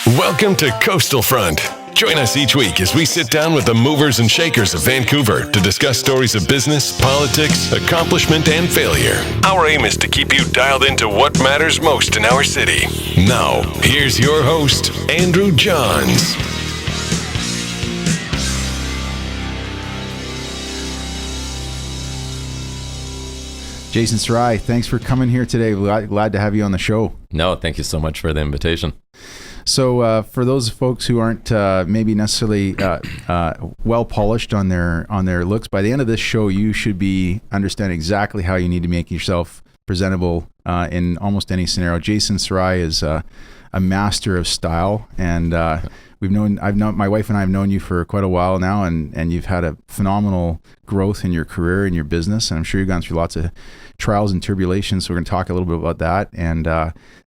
Welcome to Coastal Front. Join us each week as we sit down with the movers and shakers of Vancouver to discuss stories of business, politics, accomplishment, and failure. Our aim is to keep you dialed into what matters most in our city. Now, here's your host, Andrew Johns. Jason Sarai, thanks for coming here today. Glad to have you on the show. No, thank you so much for the invitation. So for those folks who aren't maybe necessarily well polished on their looks, by the end of this show, you should be understanding exactly how you need to make yourself presentable in almost any scenario. Jason Sarai is a master of style, and my wife and I have known you for quite a while now, and you've had a phenomenal growth in your career and your business, and I'm sure you've gone through lots of trials and tribulations. So we're going to talk a little bit about that and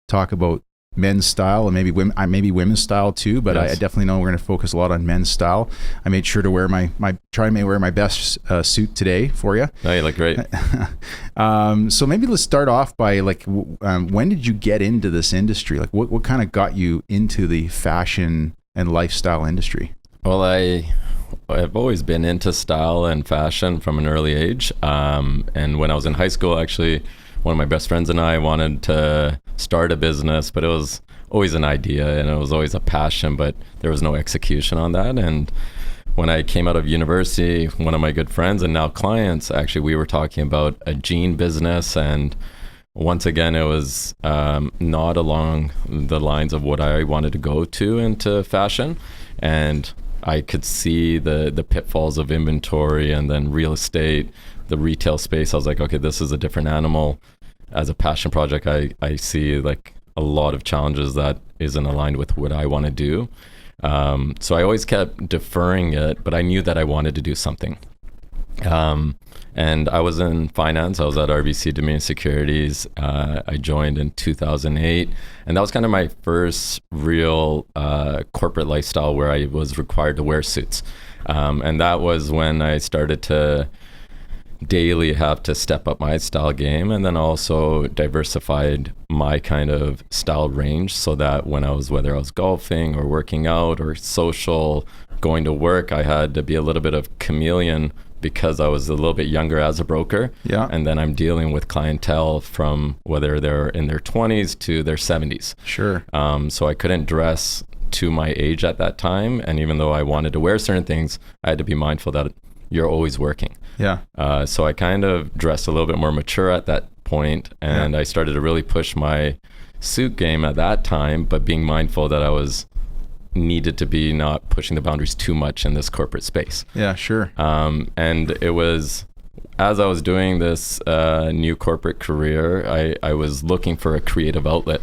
talk about men's style and maybe women's style too, but yes. I definitely know we're going to focus a lot on men's style. I made sure to wear my best suit today for you. Oh, you look great. So maybe let's start off by when did you get into this industry? Like what kind of got you into the fashion and lifestyle industry? Well, I've always been into style and fashion from an early age. And when I was in high school, actually, one of my best friends and I wanted to start a business, but it was always an idea and it was always a passion, but there was no execution on that. And when I came out of university, one of my good friends and now clients, actually, we were talking about a jean business. And once again, it was not along the lines of what I wanted to go to into fashion. And I could see the pitfalls of inventory and then real estate, the retail space. I was like, okay, this is a different animal. As a passion project, I see like a lot of challenges that isn't aligned with what I want to do. So I always kept deferring it, but I knew that I wanted to do something. And I was in finance. I was at RBC Dominion Securities. I joined in 2008. And that was kind of my first real corporate lifestyle where I was required to wear suits. And that was when I started to daily have to step up my style game, and then also diversified my kind of style range so that whether I was golfing or working out or social, going to work, I had to be a little bit of chameleon because I was a little bit younger as a broker. Yeah. And then I'm dealing with clientele from whether they're in their 20s to their 70s. Sure. So I couldn't dress to my age at that time. And even though I wanted to wear certain things, I had to be mindful that you're always working. Yeah. So I kind of dressed a little bit more mature at that point, and I started to really push my suit game at that time, but being mindful that I was needed to be not pushing the boundaries too much in this corporate space. Yeah, sure. And it was, as I was doing this new corporate career, I was looking for a creative outlet,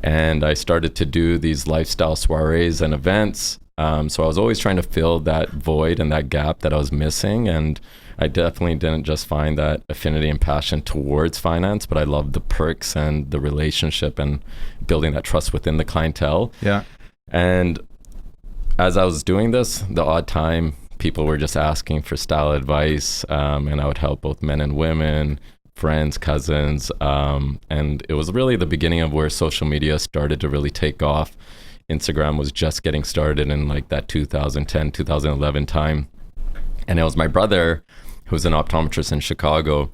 and I started to do these lifestyle soirees and events. So I was always trying to fill that void and that gap that I was missing. And I definitely didn't just find that affinity and passion towards finance, but I loved the perks and the relationship and building that trust within the clientele. Yeah. And as I was doing this, the odd time people were just asking for style advice, and I would help both men and women, friends, cousins. And it was really the beginning of where social media started to really take off. Instagram was just getting started in like that 2010, 2011 time. And it was my brother, who's an optometrist in Chicago.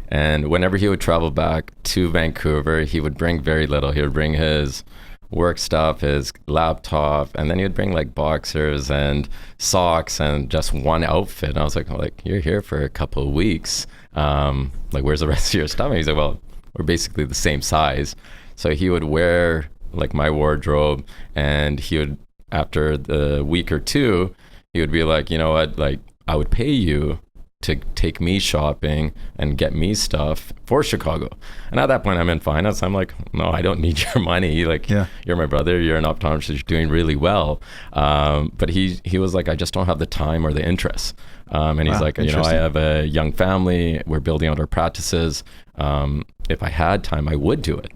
And whenever he would travel back to Vancouver, he would bring very little. He would bring his work stuff, his laptop, and then he would bring like boxers and socks and just one outfit. And I was like, you're here for a couple of weeks. Where's the rest of your stuff? And he's like, well, we're basically the same size. So he would wear like my wardrobe, and he would, after the week or two, he would be like, you know what, like I would pay you to take me shopping and get me stuff for Chicago. And at that point I'm in finance. I'm like, no, I don't need your money. Like, You're my brother, you're an optometrist, you're doing really well. But he was like, I just don't have the time or the interest. And he's like, you know, I have a young family, we're building out our practices. If I had time, I would do it.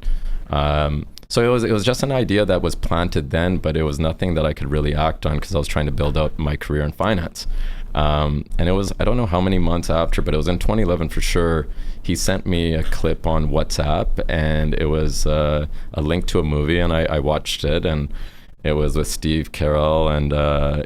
So it was just an idea that was planted then, but it was nothing that I could really act on because I was trying to build out my career in finance. And it was, I don't know how many months after, but it was in 2011 for sure. He sent me a clip on WhatsApp, and it was a link to a movie, and I watched it, and It was with Steve Carell and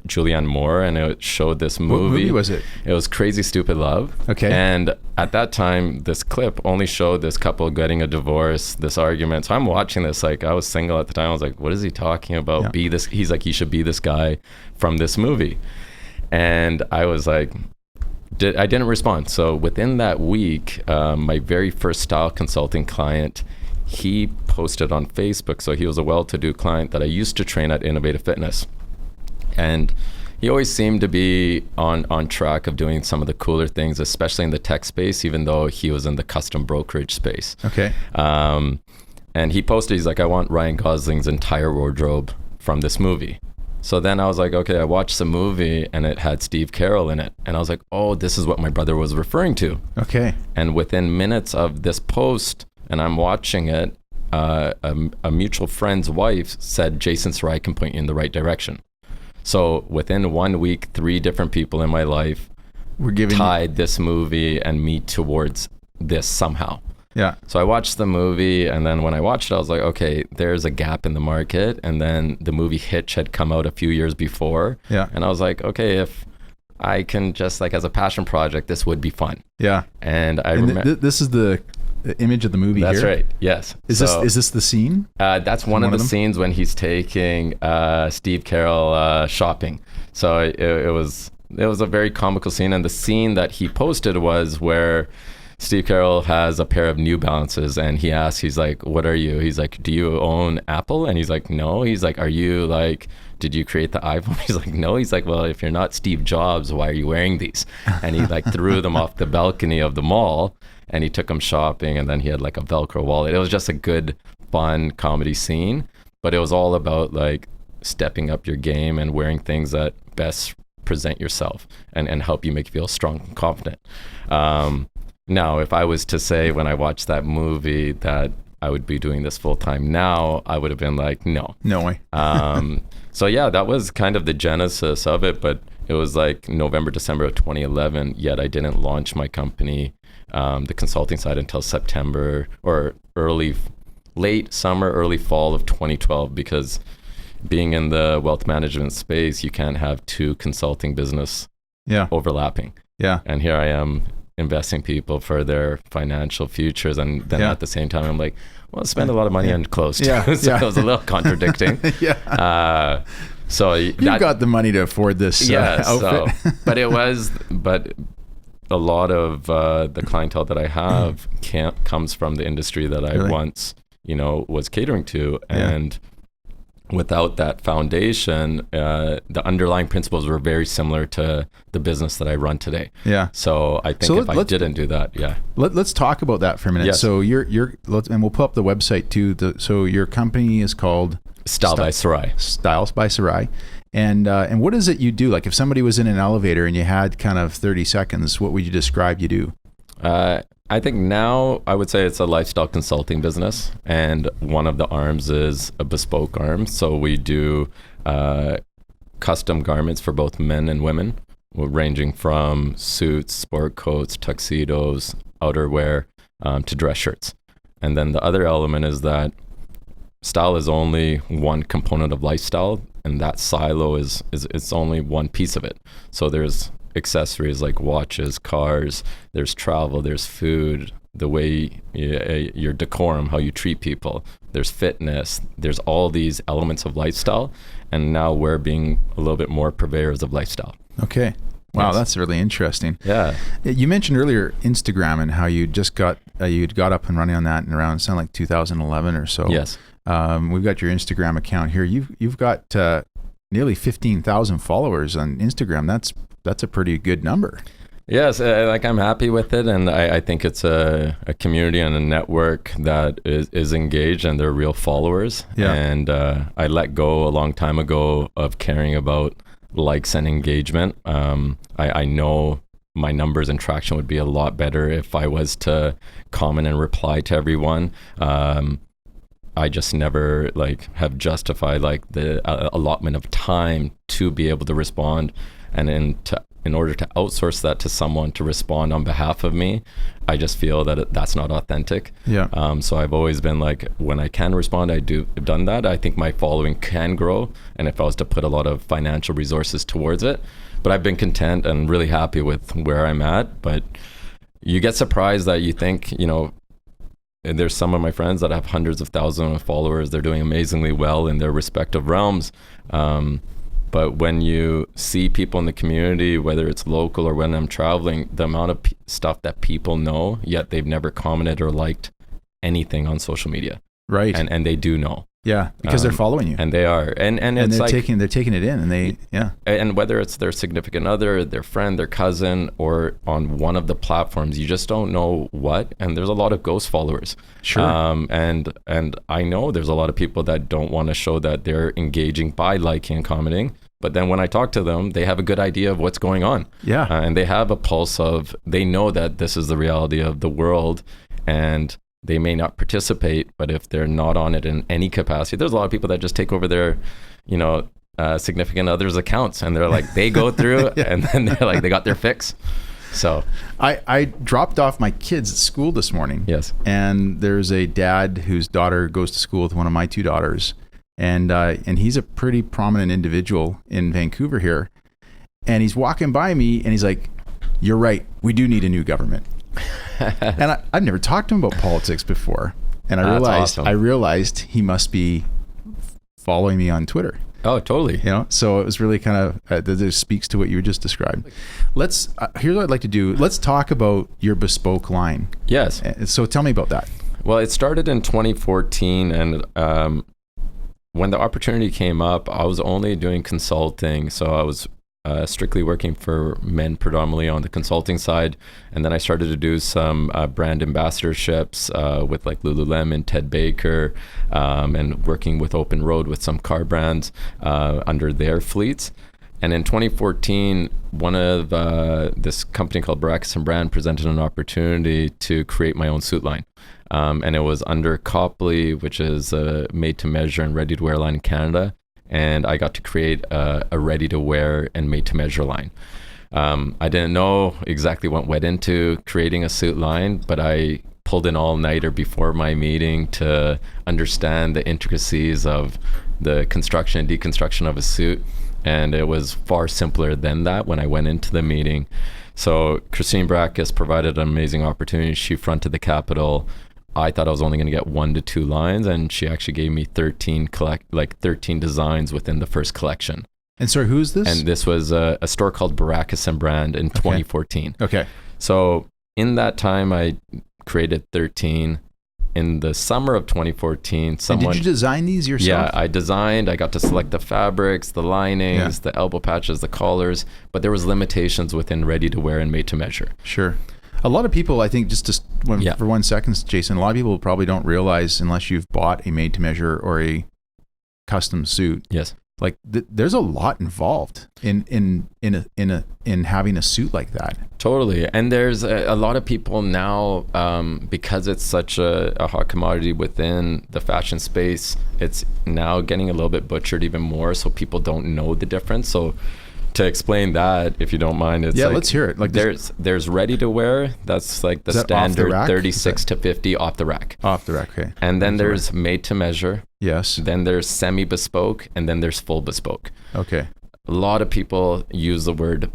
Julianne Moore, and it showed this movie. What movie was it? It was Crazy Stupid Love. Okay. And at that time, this clip only showed this couple getting a divorce, this argument. So I'm watching this, like, I was single at the time. I was like, what is he talking about? Yeah. Be this. He's like, you should be this guy from this movie. And I was like, I didn't respond. So within that week, my very first style consulting client, he posted on Facebook. So he was a well-to-do client that I used to train at Innovative Fitness. And he always seemed to be on track of doing some of the cooler things, especially in the tech space, even though he was in the custom brokerage space. Okay. And he posted, he's like, I want Ryan Gosling's entire wardrobe from this movie. So then I was like, okay, I watched the movie and it had Steve Carell in it. And I was like, oh, this is what my brother was referring to. Okay. And within minutes of this post, and I'm watching it, a mutual friend's wife said, Jason Sarai can point you in the right direction. So within 1 week, 3 different people in my life tied this movie and me towards this somehow. Yeah. So I watched the movie, and then when I watched it, I was like, okay, there's a gap in the market. And then the movie Hitch had come out a few years before. Yeah. And I was like, okay, if I can just, like, as a passion project, this would be fun. Yeah. And I remember this is the image of the movie. That's here? right. Yes. Is this the scene? That's one of the scenes when he's taking Steve Carell shopping. So it was a very comical scene, and the scene that he posted was where Steve Carell has a pair of New Balances, and he asks, he's like, what are you? He's like, do you own Apple? And he's like, no. He's like, are you like, did you create the iPhone? He's like, no. He's like, well, if you're not Steve Jobs, why are you wearing these? And he like threw them off the balcony of the mall, and he took them shopping, and then he had like a Velcro wallet. It was just a good, fun comedy scene, but it was all about like stepping up your game and wearing things that best present yourself and help you make you feel strong and confident. Now, if I was to say when I watched that movie that I would be doing this full time now, I would have been like, no. No way. So yeah, that was kind of the genesis of it, but it was like November, December of 2011, yet I didn't launch my company, the consulting side, until September or late summer, early fall of 2012, because being in the wealth management space, you can't have 2 consulting business overlapping. Yeah. And here I am investing people for their financial futures, and then at the same time I'm like, well, spend a lot of money on clothes too. So it was a little contradicting. So you've got the money to afford this outfit. But a lot of the clientele that I have comes from the industry that I once was catering to, and without that foundation, the underlying principles were very similar to the business that I run today. Yeah. So I think if I didn't do that, Let's talk about that for a minute. Yes. So and we'll pull up the website too. So your company is called Style by Sarai. Styles by Sarai. And what is it you do? Like if somebody was in an elevator and you had kind of 30 seconds, what would you describe you do? I think now I would say it's a lifestyle consulting business, and one of the arms is a bespoke arm. So we do custom garments for both men and women, ranging from suits, sport coats, tuxedos, outerwear, to dress shirts. And then the other element is that style is only one component of lifestyle, and that silo is only one piece of it. So there's accessories like watches, cars, there's travel, there's food, the way your decorum, how you treat people, there's fitness, there's all these elements of lifestyle, and now we're being a little bit more purveyors of lifestyle. Okay. Wow, that's really interesting. Yeah. You mentioned earlier Instagram and how you just got up and running on that in around, sound like 2011 or so. Yes. We've got your Instagram account here. You've got nearly 15,000 followers on Instagram. That's a pretty good number. Yes, I'm happy with it, and I think it's a community and a network that is engaged, and they're real followers. Yeah. And I let go a long time ago of caring about likes and engagement. I know my numbers and traction would be a lot better if I was to comment and reply to everyone. I just never have justified the allotment of time to be able to respond, and then to in order to outsource that to someone to respond on behalf of me, I just feel that that's not authentic. Yeah. So I've always been like, when I can respond, I've done that. I think my following can grow, and if I was to put a lot of financial resources towards it, but I've been content and really happy with where I'm at. But you get surprised that you think, and there's some of my friends that have hundreds of thousands of followers. They're doing amazingly well in their respective realms. But when you see people in the community, whether it's local or when I'm traveling, the amount of stuff that people know, yet they've never commented or liked anything on social media. Right. And they do know. Yeah, because they're following you. And they are. And it's they're taking it in, and And whether it's their significant other, their friend, their cousin, or on one of the platforms, you just don't know what. And there's a lot of ghost followers. Sure. And I know there's a lot of people that don't want to show that they're engaging by liking and commenting. But then when I talk to them, they have a good idea of what's going on. Yeah. And they have a pulse they know that this is the reality of the world, and they may not participate, but if they're not on it in any capacity, there's a lot of people that just take over their, significant others' accounts, and they're like, they go through and then they're like, they got their fix. So I dropped off my kids at school this morning. Yes. And there's a dad whose daughter goes to school with one of my two daughters. And he's a pretty prominent individual in Vancouver here. And he's walking by me and he's like, "You're right. We do need a new government." And I've never talked to him about politics before. And I realized he must be following me on Twitter. Oh, totally. So it was really kind of, this speaks to what you just described. Here's what I'd like to do. Let's talk about your bespoke line. Yes. So tell me about that. Well, it started in 2014, and when the opportunity came up, I was only doing consulting. So I was strictly working for men predominantly on the consulting side. And then I started to do some brand ambassadorships with like Lululemon, Ted Baker, and working with Open Road with some car brands under their fleets. And in 2014, one of this company called Baracus & Brand presented an opportunity to create my own suit line. And it was under Copley, which is a made-to-measure and ready-to-wear line in Canada. And I got to create a ready-to-wear and made-to-measure line. I didn't know exactly what went into creating a suit line, but I pulled an all-nighter before my meeting to understand the intricacies of the construction and deconstruction of a suit. And it was far simpler than that when I went into the meeting. So Christine Brackus provided an amazing opportunity. She fronted the capital. I thought I was only going to get 1 to 2 lines, and she actually gave me 13 designs within the first collection. And sorry, who is this? And this was a store called Baracus & Brand in 2014. Okay. So in that time, I created 13. In the summer of 2014, someone... And did you design these yourself? Yeah, I designed. I got to select the fabrics, the linings, the elbow patches, the collars, but there was limitations within ready-to-wear and made-to-measure. Sure. A lot of people, I think, for 1 second, Jason, a lot of people probably don't realize, unless you've bought a made-to-measure or a custom suit, yes, like there's a lot involved in having a suit like that. Totally. And there's a lot of people now, because it's such a hot commodity within the fashion space, it's now getting a little bit butchered even more, so people don't know the difference. So to explain that, if you don't mind, it's let's hear it. Like there's ready to wear. That's like the standard 36 to 50 off the rack. Off the rack, okay. And then there's made to measure. Yes. Then there's semi bespoke, and then there's full bespoke. Okay. A lot of people use the word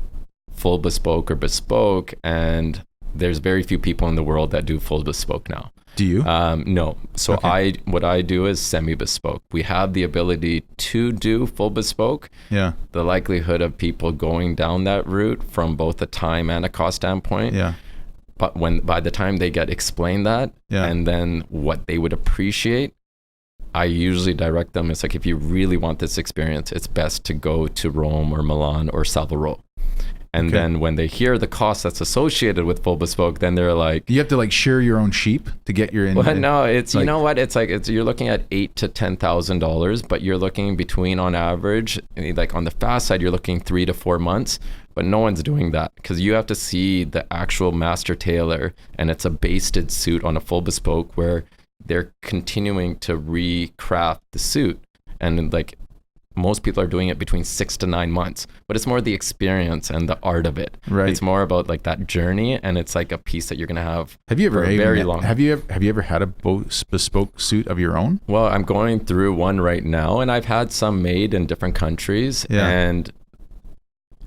full bespoke or bespoke, and there's very few people in the world that do full bespoke now. Do you? No. So Okay. what I do is semi bespoke. We have the ability to do full bespoke. Yeah. The likelihood of people going down that route from both a time and a cost standpoint. Yeah. But by the time they get explained that, and then what they would appreciate, I usually direct them. It's like, if you really want this experience, it's best to go to Rome or Milan or Salvaro. And then when they hear the cost that's associated with full bespoke, then they're like, you have to like shear your own sheep to get your. Well, no, it's like, you know what? It's like you're looking at $8,000 to $10,000, but you're looking between, on average, like on the fast side, you're looking 3 to 4 months. But no one's doing that, because you have to see the actual master tailor, and it's a basted suit on a full bespoke where they're continuing to recraft the suit. And like most people are doing it between 6 to 9 months, but it's more the experience and the art of it. Right. It's more about like that journey, and it's like a piece that you're going to have for a very long. Have you ever had a bespoke suit of your own? Well, I'm going through one right now, and I've had some made in different countries, and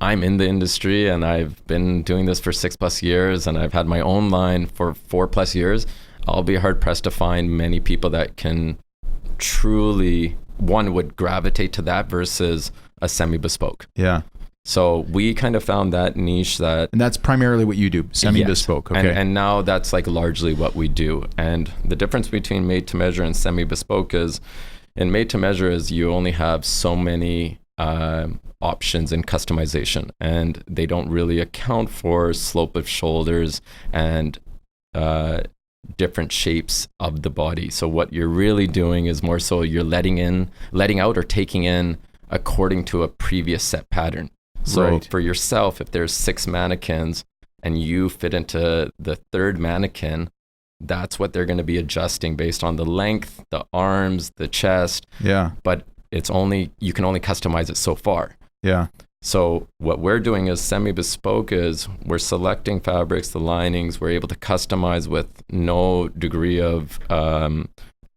I'm in the industry, and I've been doing this for 6+ years, and I've had my own line for 4+ years. I'll be hard pressed to find many people that can truly, one would gravitate to that versus a semi bespoke. Yeah. So we kind of found that niche and that's primarily what you do, semi bespoke. Yes. Okay. And now that's like largely what we do. And the difference between made to measure and semi bespoke is, in made to measure is you only have so many options in customization, and they don't really account for slope of shoulders and different shapes of the body. So what you're really doing is more so you're letting out or taking in according to a previous set pattern. So for yourself, if there's 6 mannequins and you fit into the 3rd mannequin, that's what they're going to be adjusting based on the length, the arms, the chest. Yeah. But you can only customize it so far. Yeah. So what we're doing is semi-bespoke is we're selecting fabrics, the linings, we're able to customize with no degree of,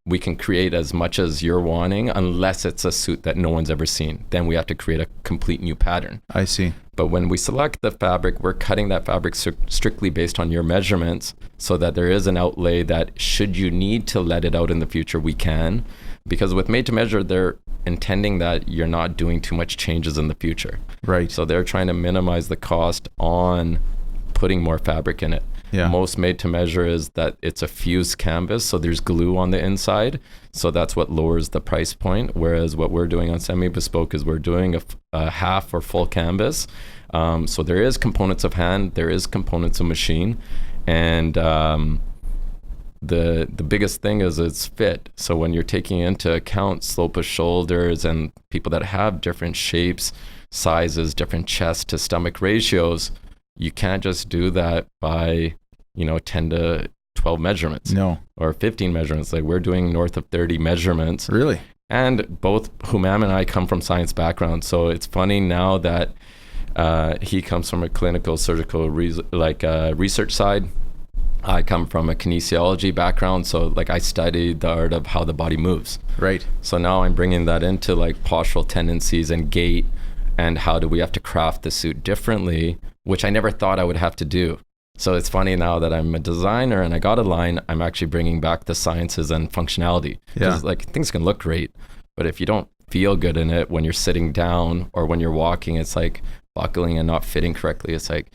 we can create as much as you're wanting, unless it's a suit that no one's ever seen. Then we have to create a complete new pattern. I see. But when we select the fabric, we're cutting that fabric strictly based on your measurements, so that there is an outlay that should you need to let it out in the future, we can. Because with made to measure, they're intending that you're not doing too much changes in the future. Right. So they're trying to minimize the cost on putting more fabric in it. Yeah. Most made to measure is that it's a fused canvas, so there's glue on the inside. So that's what lowers the price point. Whereas what we're doing on semi bespoke is we're doing a half or full canvas. So there is components of hand, there is components of machine, and the biggest thing is it's fit. So when you're taking into account slope of shoulders and people that have different shapes, sizes, different chest to stomach ratios, you can't just do that by 10 to 12 measurements. No. Or 15 measurements. Like we're doing north of 30 measurements. Really? And both Humam and I come from science background, so it's funny now that he comes from a clinical surgical research side. I come from a kinesiology background, so like I studied the art of how the body moves. Right. So now I'm bringing that into like postural tendencies and gait, and how do we have to craft the suit differently, which I never thought I would have to do. So it's funny now that I'm a designer and I got a line, I'm actually bringing back the sciences and functionality. Because like things can look great, but if you don't feel good in it when you're sitting down or when you're walking, it's like buckling and not fitting correctly. It's like,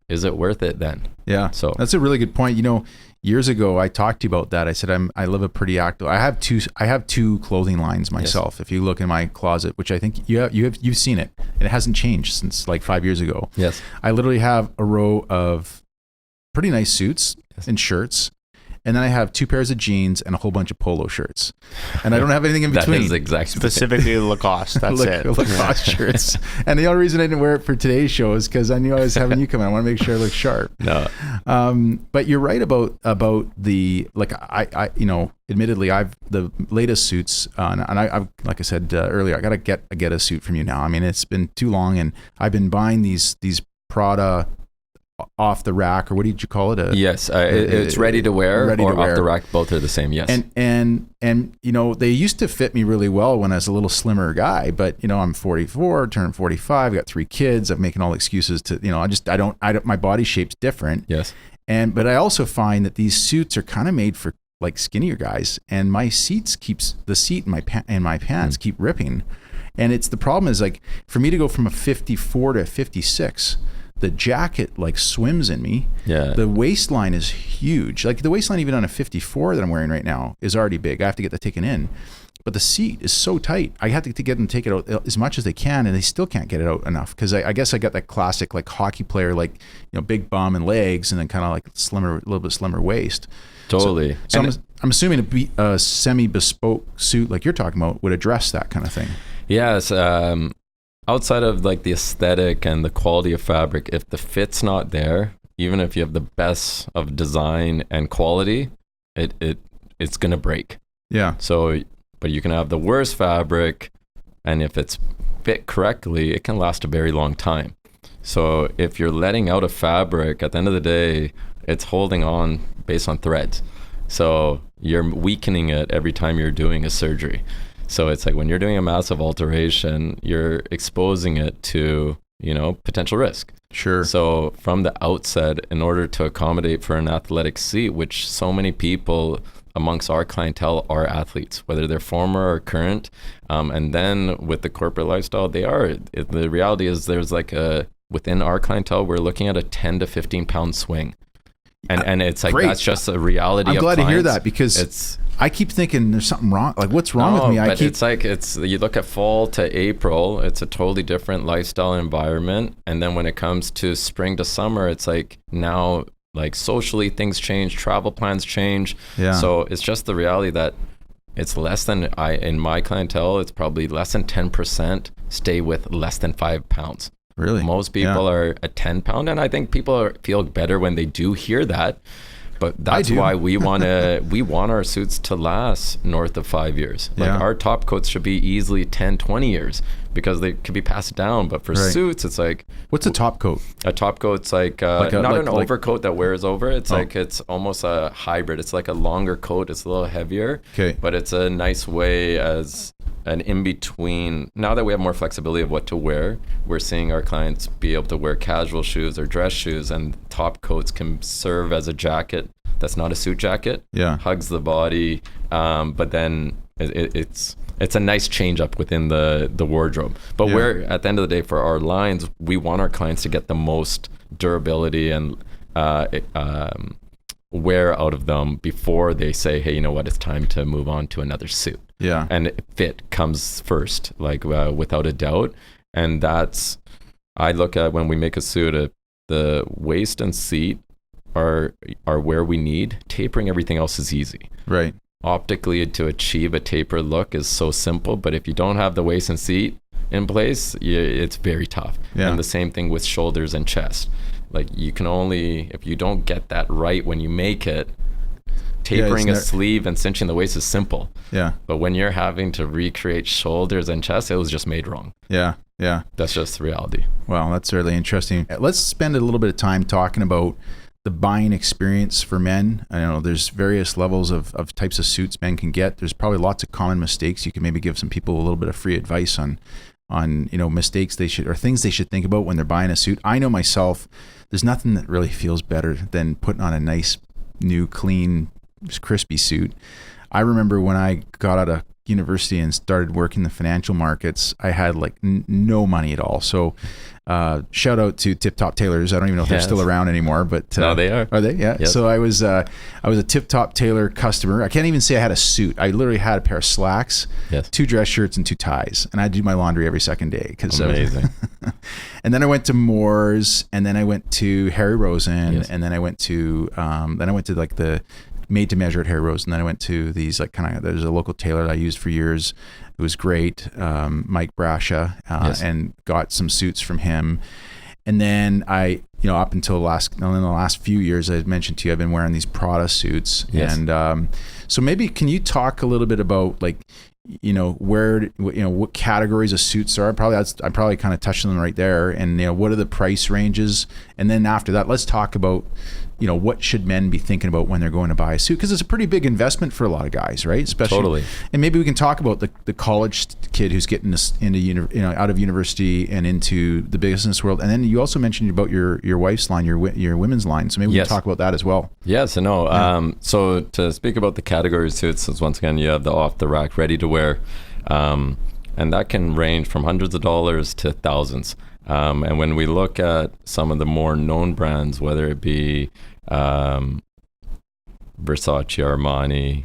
is it worth it then? Yeah. So that's a really good point. Years ago, I talked to you about that. I said, I live a pretty active, I have two clothing lines myself. Yes. If you look in my closet, which I think you've seen it, and it hasn't changed since like 5 years ago. Yes. I literally have a row of pretty nice suits and shirts. And then I have 2 pairs of jeans and a whole bunch of polo shirts. And I don't have anything in between. That is exactly specifically Lacoste. That's it. Lacoste shirts. And the only reason I didn't wear it for today's show is because I knew I was having you come in. I want to make sure I look sharp. No. But you're right about the, like, I admittedly, I've the latest suits, and I've like I said earlier, I gotta get a suit from you now. I mean, it's been too long, and I've been buying these Prada off the rack, or what did you call it? Yes, it's ready to wear, off the rack. Both are the same. Yes. And they used to fit me really well when I was a little slimmer guy, but I'm 44, turned 45, got 3 kids. I'm making all excuses to, I don't, my body shape's different. Yes. But I also find that these suits are kind of made for like skinnier guys, and my the seat in my pants keep ripping. And the problem is, like, for me to go from a 54 to a 56, the jacket like swims in me. Yeah. The waistline is huge. Like the waistline even on a 54 that I'm wearing right now is already big. I have to get that taken in. But the seat is so tight. I have to get them to take it out as much as they can, and they still can't get it out enough, because I guess I got that classic like hockey player, like, big bum and legs, and then kind of like a little bit slimmer waist. Totally. So I'm assuming a semi-bespoke suit like you're talking about would address that kind of thing. Yes. Outside of like the aesthetic and the quality of fabric, if the fit's not there, even if you have the best of design and quality, it's gonna break. Yeah. So, but you can have the worst fabric And if it's fit correctly, it can last a very long time. So if you're letting out a fabric, at the end of the day, it's holding on based on threads. So you're weakening it every time you're doing a surgery. So it's like when you're doing a massive alteration, you're exposing it to, potential risk. Sure. So from the outset, in order to accommodate for an athletic seat, which so many people amongst our clientele are athletes, whether they're former or current, and then with the corporate lifestyle, they are. The reality is there's within our clientele, we're looking at a 10 to 15 pound swing. And it's like, Great. That's just a reality. I'm of glad clients. to hear that, because I keep thinking there's something wrong. Like, what's wrong with me? You look at fall to April, it's a totally different lifestyle environment. And then when it comes to spring to summer, it's like now, like socially things change, travel plans change. Yeah. So it's just the reality that it's less than, in my clientele, it's probably less than 10% stay with less than 5 pounds. Really? Most people are a 10 pound, and I think people feel better when they do hear that. But that's why we want our suits to last north of 5 years. Like our top coats should be easily 10, 20 years because they could be passed down. But for suits, it's like, what's a top coat? A top coat's not an overcoat that wears over. It's it's almost a hybrid. It's like a longer coat. It's a little heavier. Okay. But it's a nice way as an in-between. Now that we have more flexibility of what to wear, we're seeing our clients be able to wear casual shoes or dress shoes, and top coats can serve as a jacket that's not a suit jacket. Yeah. Hugs the body, but then it's a nice change up within the wardrobe. But we're, at the end of the day, for our lines, we want our clients to get the most durability and wear out of them before they say, hey, you know what, it's time to move on to another suit. Yeah. And fit comes first, without a doubt. And that's, I look at when we make a suit, the waist and seat are where we need. Tapering everything else is easy. Right. Optically, to achieve a tapered look is so simple, but if you don't have the waist and seat in place, it's very tough. Yeah. And the same thing with shoulders and chest. Like, you can only, if you don't get that right when you make it, tapering a sleeve and cinching the waist is simple. Yeah. But when you're having to recreate shoulders and chest, it was just made wrong. Yeah. Yeah. That's just the reality. Well, that's really interesting. Let's spend a little bit of time talking about the buying experience for men. I know there's various levels of types of suits men can get. There's probably lots of common mistakes. You can maybe give some people a little bit of free advice on mistakes they should, or things they should think about when they're buying a suit. I know myself, there's nothing that really feels better than putting on a nice, new, clean, crispy suit. I remember when I got out of university and started working the financial markets, I had no money at all. So shout out to Tip Top Tailors. I don't even know if they're still around anymore, but no, they are. Are they? Yeah. Yes. So I was a Tip Top Tailor customer. I can't even say I had a suit. I literally had a pair of slacks, 2 dress shirts, and 2 ties, and I do my laundry every second day. Amazing. And then I went to Moore's, and then I went to Harry Rosen, and then I went to the made to measure at Harry Rosen. And then I went to these there's a local tailor that I used for years. It was great. Mike Brasha, and got some suits from him. And then I, up until in the last few years, I mentioned to you, I've been wearing these Prada suits. Yes. And so maybe can you talk a little bit about what categories of suits are? I probably kind of touched on them right there. And what are the price ranges? And then after that, let's talk about what should men be thinking about when they're going to buy a suit? Because it's a pretty big investment for a lot of guys, right? Especially, totally. And maybe we can talk about the college kid who's getting into out of university and into the business world. And then you also mentioned about your wife's line, your women's line. So maybe we can talk about that as well. Yes and no. Yeah. So to speak about the category suits, is once again, you have the off the rack, ready to wear, and that can range from hundreds of dollars to thousands. And when we look at some of the more known brands, whether it be Versace, Armani,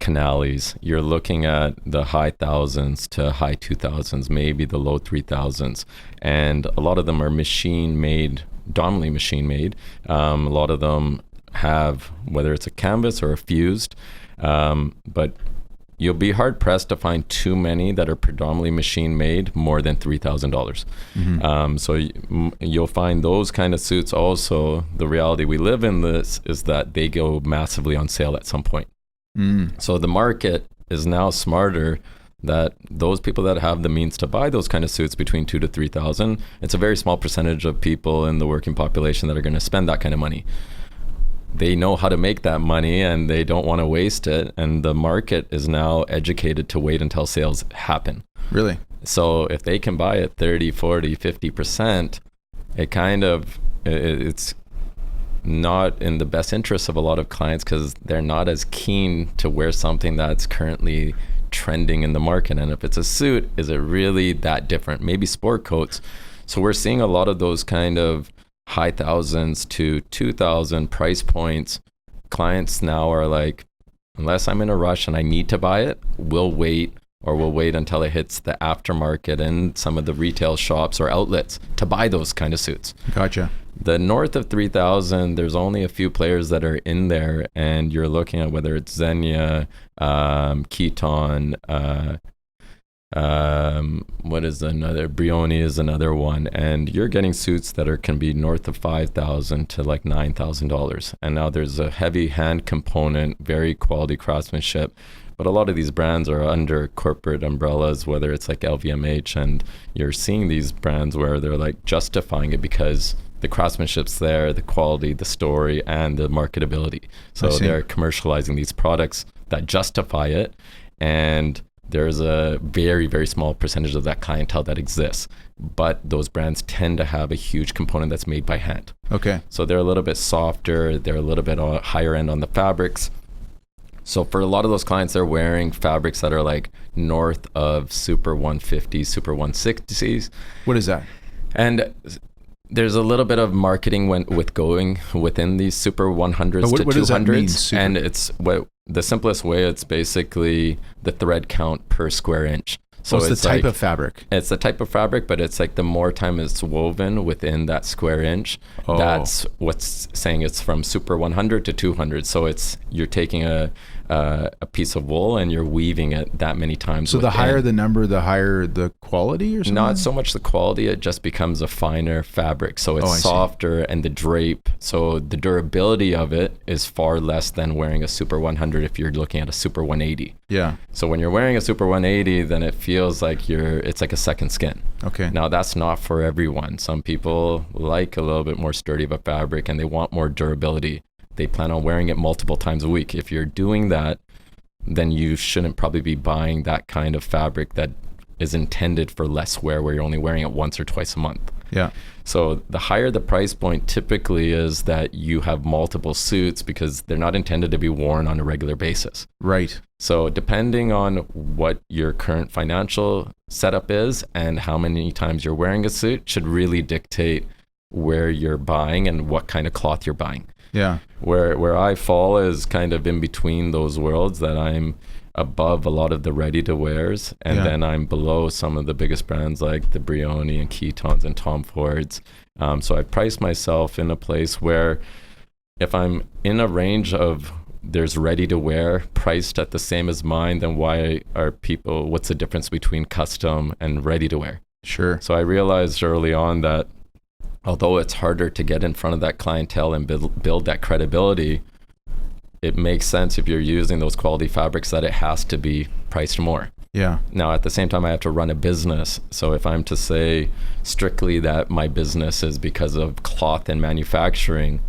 Canales, you're looking at the high thousands to high 2000s, maybe the low 3000s. And a lot of them are machine made, dominantly machine made. A lot of them have, whether it's a canvas or a fused, but you'll be hard pressed to find too many that are predominantly machine made more than $3,000. Mm-hmm. So you'll find those kind of suits. Also, the reality we live in this is that they go massively on sale at some point. So the market is now smarter that those people that have the means to buy those kind of suits between 2,000 to 3,000, it's a very small percentage of people in the working population that are going to spend that kind of money. They know how to make that money and they don't want to waste it. And the market is now educated to wait until sales happen. Really? So if they can buy it 30, 40, 50%, it's not in the best interest of a lot of clients because they're not as keen to wear something that's currently trending in the market. And if it's a suit, is it really that different? Maybe sport coats. So we're seeing a lot of those kind of high thousands to 2,000 price points. Clients now are like, unless I'm in a rush and I need to buy it, we'll wait until it hits the aftermarket and some of the retail shops or outlets to buy those kind of suits. Gotcha. The north of 3,000, there's only a few players that are in there, and you're looking at whether it's Xenia, Keton, what is another? Brioni is another one, and you're getting suits that can be north of $5,000 to like $9,000. And now there's a heavy hand component, very quality craftsmanship. But a lot of these brands are under corporate umbrellas, whether it's like LVMH, and you're seeing these brands where they're like justifying it because the craftsmanship's there, the quality, the story, and the marketability. So they're commercializing these products that justify it. And there's a very, very small percentage of that clientele that exists. But those brands tend to have a huge component that's made by hand. Okay. So they're a little bit softer. They're a little bit higher end on the fabrics. So for a lot of those clients, they're wearing fabrics that are like north of Super 150, Super 160s. What is that? And there's a little bit of marketing with going within these Super 100s to 200s. Does that mean, super? And it's the simplest way, it's basically the thread count per square inch. So it's the type of fabric. It's the type of fabric, but it's like the more time it's woven within that square inch, that's what's saying it's from Super 100 to 200. So you're taking a piece of wool and you're weaving it that many times. So the higher the number, the higher the quality, or something? Not so much the quality, it just becomes a finer fabric. So it's softer and the drape. So the durability of it is far less than wearing a Super 100 if you're looking at a Super 180. Yeah. So when you're wearing a Super 180, then it feels like it's like a second skin. Okay. Now that's not for everyone. Some people like a little bit more sturdy of a fabric and they want more durability. They plan on wearing it multiple times a week. If you're doing that, then you shouldn't probably be buying that kind of fabric that is intended for less wear, where you're only wearing it once or twice a month. Yeah. So the higher the price point typically is that you have multiple suits because they're not intended to be worn on a regular basis. Right. So depending on what your current financial setup is and how many times you're wearing a suit should really dictate where you're buying and what kind of cloth you're buying. Yeah. Where I fall is kind of in between those worlds, that I'm above a lot of the ready-to-wears, and then I'm below some of the biggest brands like the Brioni and Ketons and Tom Fords. So I priced myself in a place where if I'm in a range of there's ready-to-wear priced at the same as mine, then what's the difference between custom and ready-to-wear? Sure. So I realized early on that although it's harder to get in front of that clientele and build that credibility, it makes sense if you're using those quality fabrics that it has to be priced more. Yeah. Now, at the same time, I have to run a business. So if I'm to say strictly that my business is because of cloth and manufacturing,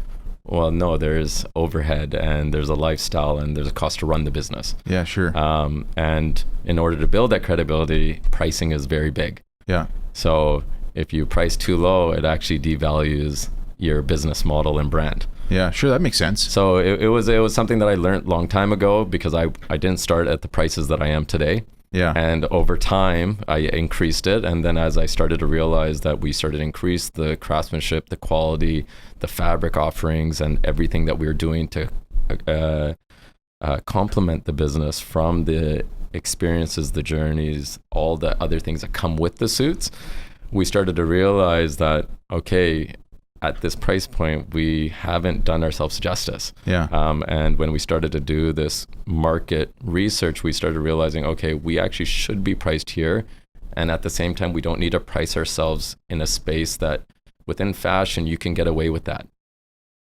well, no, there's overhead and there's a lifestyle and there's a cost to run the business. Yeah, sure. And in order to build that credibility, pricing is very big. Yeah. So if you price too low, it actually devalues your business model and brand. Yeah, sure, that makes sense. So it was something that I learned a long time ago because I didn't start at the prices that I am today. Yeah. And over time, I increased it. And then as I started to realize that we started to increase the craftsmanship, the quality, the fabric offerings, and everything that we were doing to complement the business, from the experiences, the journeys, all the other things that come with the suits, we started to realize that, okay, at this price point, we haven't done ourselves justice. Yeah. And when we started to do this market research, we started realizing, okay, we actually should be priced here. And at the same time, we don't need to price ourselves in a space that within fashion, you can get away with that.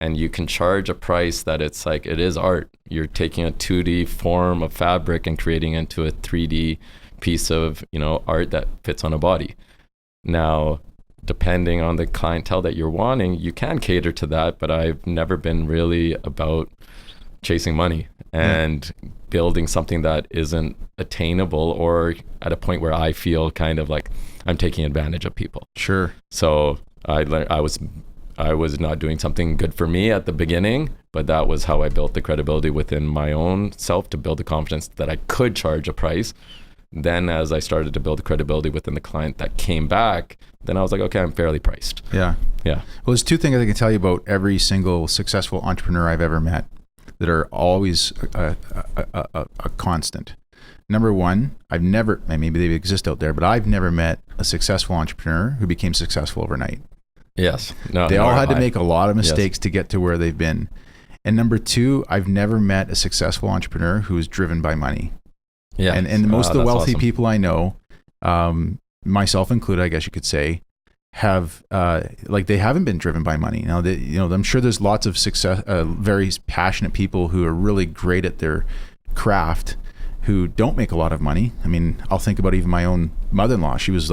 And you can charge a price that it's like, it is art. You're taking a 2D form of fabric and creating it into a 3D piece of, art that fits on a body. Now, depending on the clientele that you're wanting, you can cater to that, but I've never been really about chasing money and building something that isn't attainable or at a point where I feel kind of like I'm taking advantage of people. Sure. So I was not doing something good for me at the beginning, but that was how I built the credibility within my own self to build the confidence that I could charge a price. Then as I started to build the credibility within the client that came back, then I was like, okay, I'm fairly priced. Yeah. Yeah. Well, there's two things I can tell you about every single successful entrepreneur I've ever met that are always a constant. Number one, I've never, and maybe they exist out there, but I've never met a successful entrepreneur who became successful overnight. Yes. No, they all had to make a lot of mistakes to get to where they've been. And number two, I've never met a successful entrepreneur who is driven by money. Yeah. And most of the wealthy people I know, myself included, I guess you could say, have they haven't been driven by money. Now, I'm sure there's lots of very passionate people who are really great at their craft who don't make a lot of money. I mean, I'll think about even my own mother-in-law. She was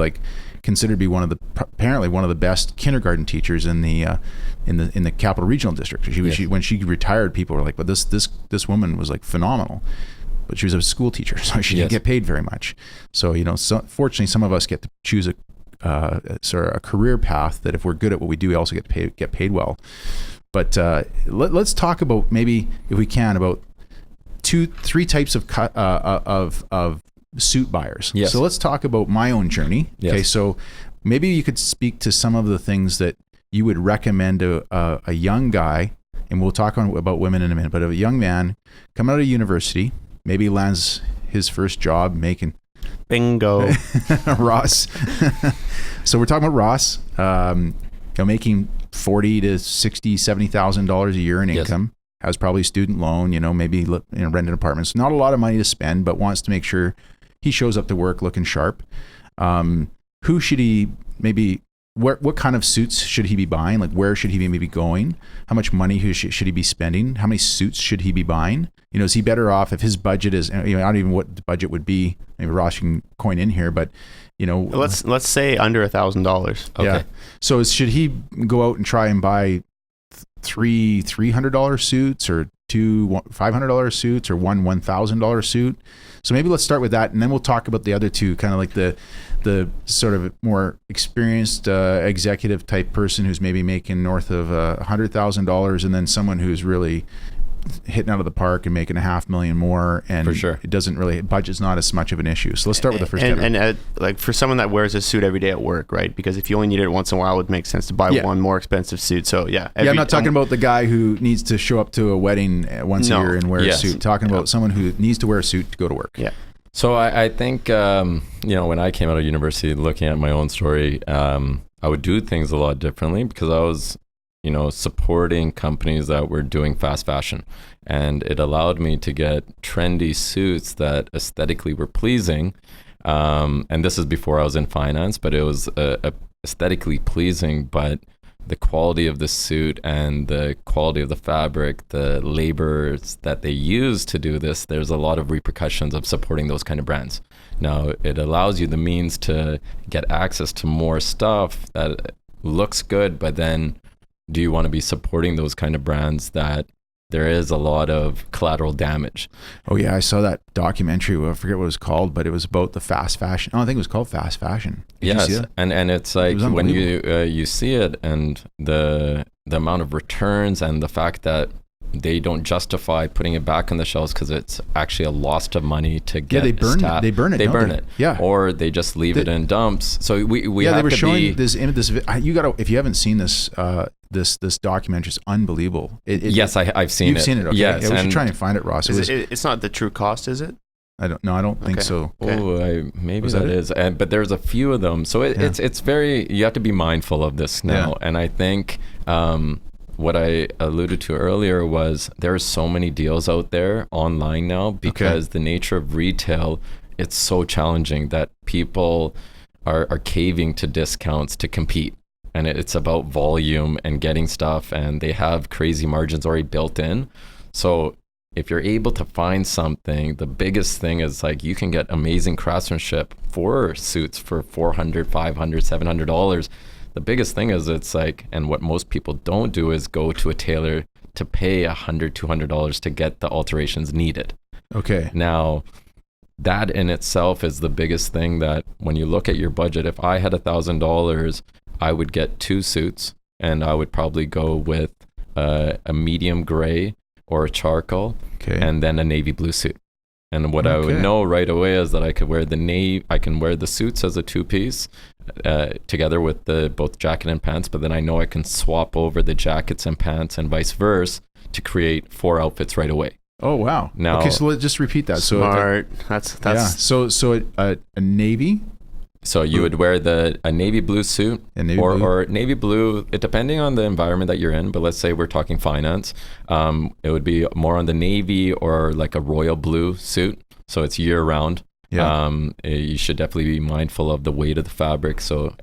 considered to be apparently one of the best kindergarten teachers in the Capital Regional District. When she retired, people were like, "But this woman was phenomenal." But she was a school teacher, so she didn't get paid very much. So fortunately, some of us get to choose a career path that if we're good at what we do, we also get paid well. But let's talk about, maybe if we can, about 3 types of suit buyers. Yes. So let's talk about my own journey. Yes. Okay, so maybe you could speak to some of the things that you would recommend to a young guy, and we'll talk about women in a minute, but a young man coming out of university, maybe lands his first job making bingo Ross. So we're talking about Ross, making $40,000 to $60,000, $70,000 a year in income. Has probably a student loan, maybe rented apartments. Not a lot of money to spend, but wants to make sure he shows up to work looking sharp. Who should he maybe? What kind of suits should he be buying? Where should he be maybe going? How much money should he be spending? How many suits should he be buying? Is he better off if his budget is? I don't even know what the budget would be. Maybe Ross, you can coin in here, but let's say under $1,000. Okay. Yeah. So should he go out and try and buy three $300 suits, or 2 $500 suits, or one $1,000 suit? So maybe let's start with that, and then we'll talk about the other two, kind of the sort of more experienced executive type person who's maybe making north of $100,000, and then someone who's really hitting out of the park and making $500,000 more, and for sure, it doesn't really, budget's not as much of an issue. So let's start with the first category. And for someone that wears a suit every day at work, right? Because if you only need it once in a while, it would make sense to buy one more expensive suit. So I'm not talking about the guy who needs to show up to a wedding once a year and wear a suit. Talking about someone who needs to wear a suit to go to work. Yeah. So I think, when I came out of university, looking at my own story, I would do things a lot differently because I was, supporting companies that were doing fast fashion. And it allowed me to get trendy suits that aesthetically were pleasing. And this is before I was in finance, but it was aesthetically pleasing, but the quality of the suit and the quality of the fabric, the labors that they use to do this, there's a lot of repercussions of supporting those kind of brands. Now, it allows you the means to get access to more stuff that looks good, but then do you want to be supporting those kind of brands that there is a lot of collateral damage? Oh yeah, I saw that documentary. I forget what it was called, but it was about the fast fashion. Oh, I think it was called Fast Fashion. Did you see that? And it's like when you see it, and the amount of returns, and the fact that they don't justify putting it back on the shelves because it's actually a loss of money to get. They burn it. They burn it. Yeah. Or they just leave it in dumps. So we have they were to showing this. You got to, if you haven't seen this. This documentary is unbelievable. Yes, I've seen it. You've seen it, okay? Yes, we should try and find it, Ross. It's not the true cost, is it? I don't think so. Okay. Oh, maybe that is. But there's a few of them. So it's very, you have to be mindful of this now. Yeah. And I think what I alluded to earlier was there are so many deals out there online now because the nature of retail, it's so challenging that people are caving to discounts to compete. And it's about volume and getting stuff, and they have crazy margins already built in. So if you're able to find something, the biggest thing is like you can get amazing craftsmanship for suits for $400, $500, $700. The biggest thing is it's like, and what most people don't do is go to a tailor to pay $100, $200 to get the alterations needed. Okay. Now, that in itself is the biggest thing that when you look at your budget, if I had $1,000, I would get 2 suits, and I would probably go with a medium gray or a charcoal, and then a navy blue suit. And what I would know right away is that I could wear I can wear the suits as a 2-piece together with the both jacket and pants, but then I know I can swap over the jackets and pants and vice versa to create 4 outfits right away. Oh wow! Now, okay, so let's just repeat that. Smart. So So a navy. So you would wear a navy blue suit or navy blue, depending on the environment that you're in. But let's say we're talking finance, it would be more on the navy or like a royal blue suit. So it's year round. Yeah. You should definitely be mindful of the weight of the fabric. So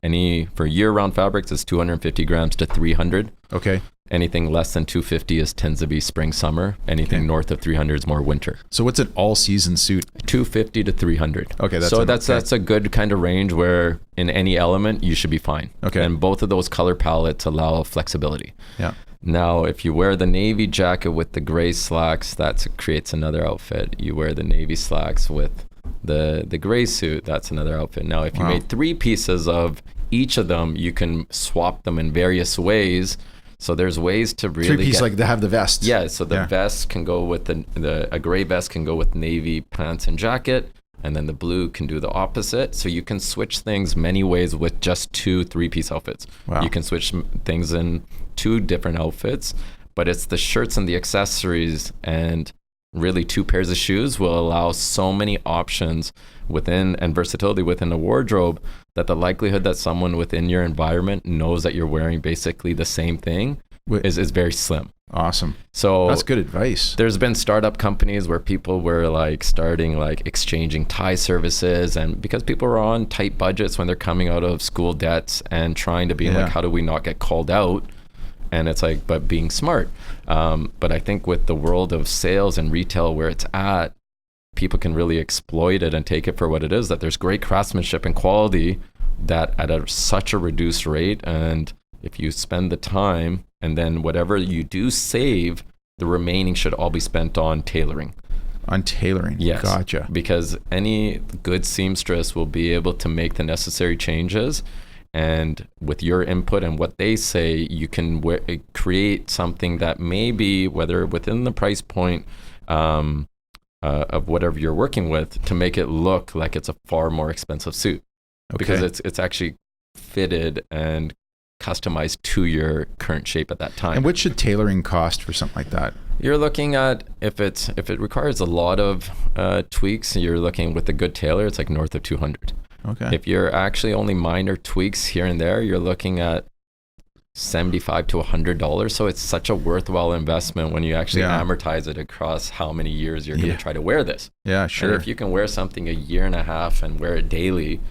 for year round fabrics, it's 250 grams to 300. Okay. Anything less than 250 tends to be spring, summer. Anything north of 300 is more winter. So what's an all season suit? 250 to 300. Okay. That's a good kind of range where in any element you should be fine. Okay. And both of those color palettes allow flexibility. Yeah. Now, if you wear the navy jacket with the gray slacks, that creates another outfit. You wear the navy slacks with the gray suit, that's another outfit. Now, if you made 3 pieces of each of them, you can swap them in various ways. So there's ways to really 3-piece, like they have the vest. Yeah, so the vest can go with a gray vest can go with navy pants and jacket, and then the blue can do the opposite. So you can switch things many ways with just 2 3-piece outfits. Wow. You can switch things in 2 different outfits, but it's the shirts and the accessories and really 2 pairs of shoes will allow so many options and versatility within the wardrobe that the likelihood that someone within your environment knows that you're wearing basically the same thing is very slim. Awesome. So that's good advice. There's been startup companies where people were like starting like exchanging tie services, and because people were on tight budgets when they're coming out of school debts and trying to be like, how do we not get called out? And it's like, but being smart. But I think with the world of sales and retail where it's at, people can really exploit it and take it for what it is, that there's great craftsmanship and quality that at such a reduced rate. And if you spend the time and then whatever you do save, the remaining should all be spent on tailoring. On tailoring. Yes. Gotcha. Because any good seamstress will be able to make the necessary changes. And with your input and what they say, you can create something that maybe, whether within the price point of whatever you're working with, to make it look like it's a far more expensive suit. Okay. Because it's actually fitted and customized to your current shape at that time. And what should tailoring cost for something like that? You're looking at, if it requires a lot of tweaks, you're looking with a good tailor, it's like north of 200. Okay. If you're actually only minor tweaks here and there, you're looking at $75 to $100. So it's such a worthwhile investment when you actually amortize it across how many years you're going to try to wear this. Yeah, sure. And if you can wear something a year and a half and wear it daily,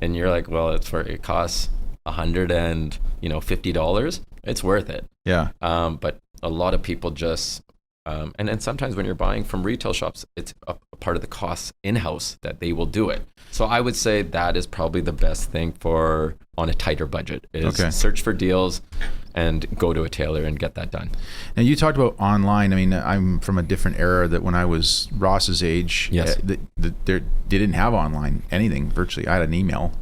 and you're like, well, it costs $150, it's worth it. Yeah. But a lot of people just and then sometimes when you're buying from retail shops, it's a part of the cost in-house that they will do it. So I would say that is probably the best thing for on a tighter budget is search for deals and go to a tailor and get that done. And you talked about online. I mean, I'm from a different era that when I was Ross's age, they didn't have online anything virtually. I had an email.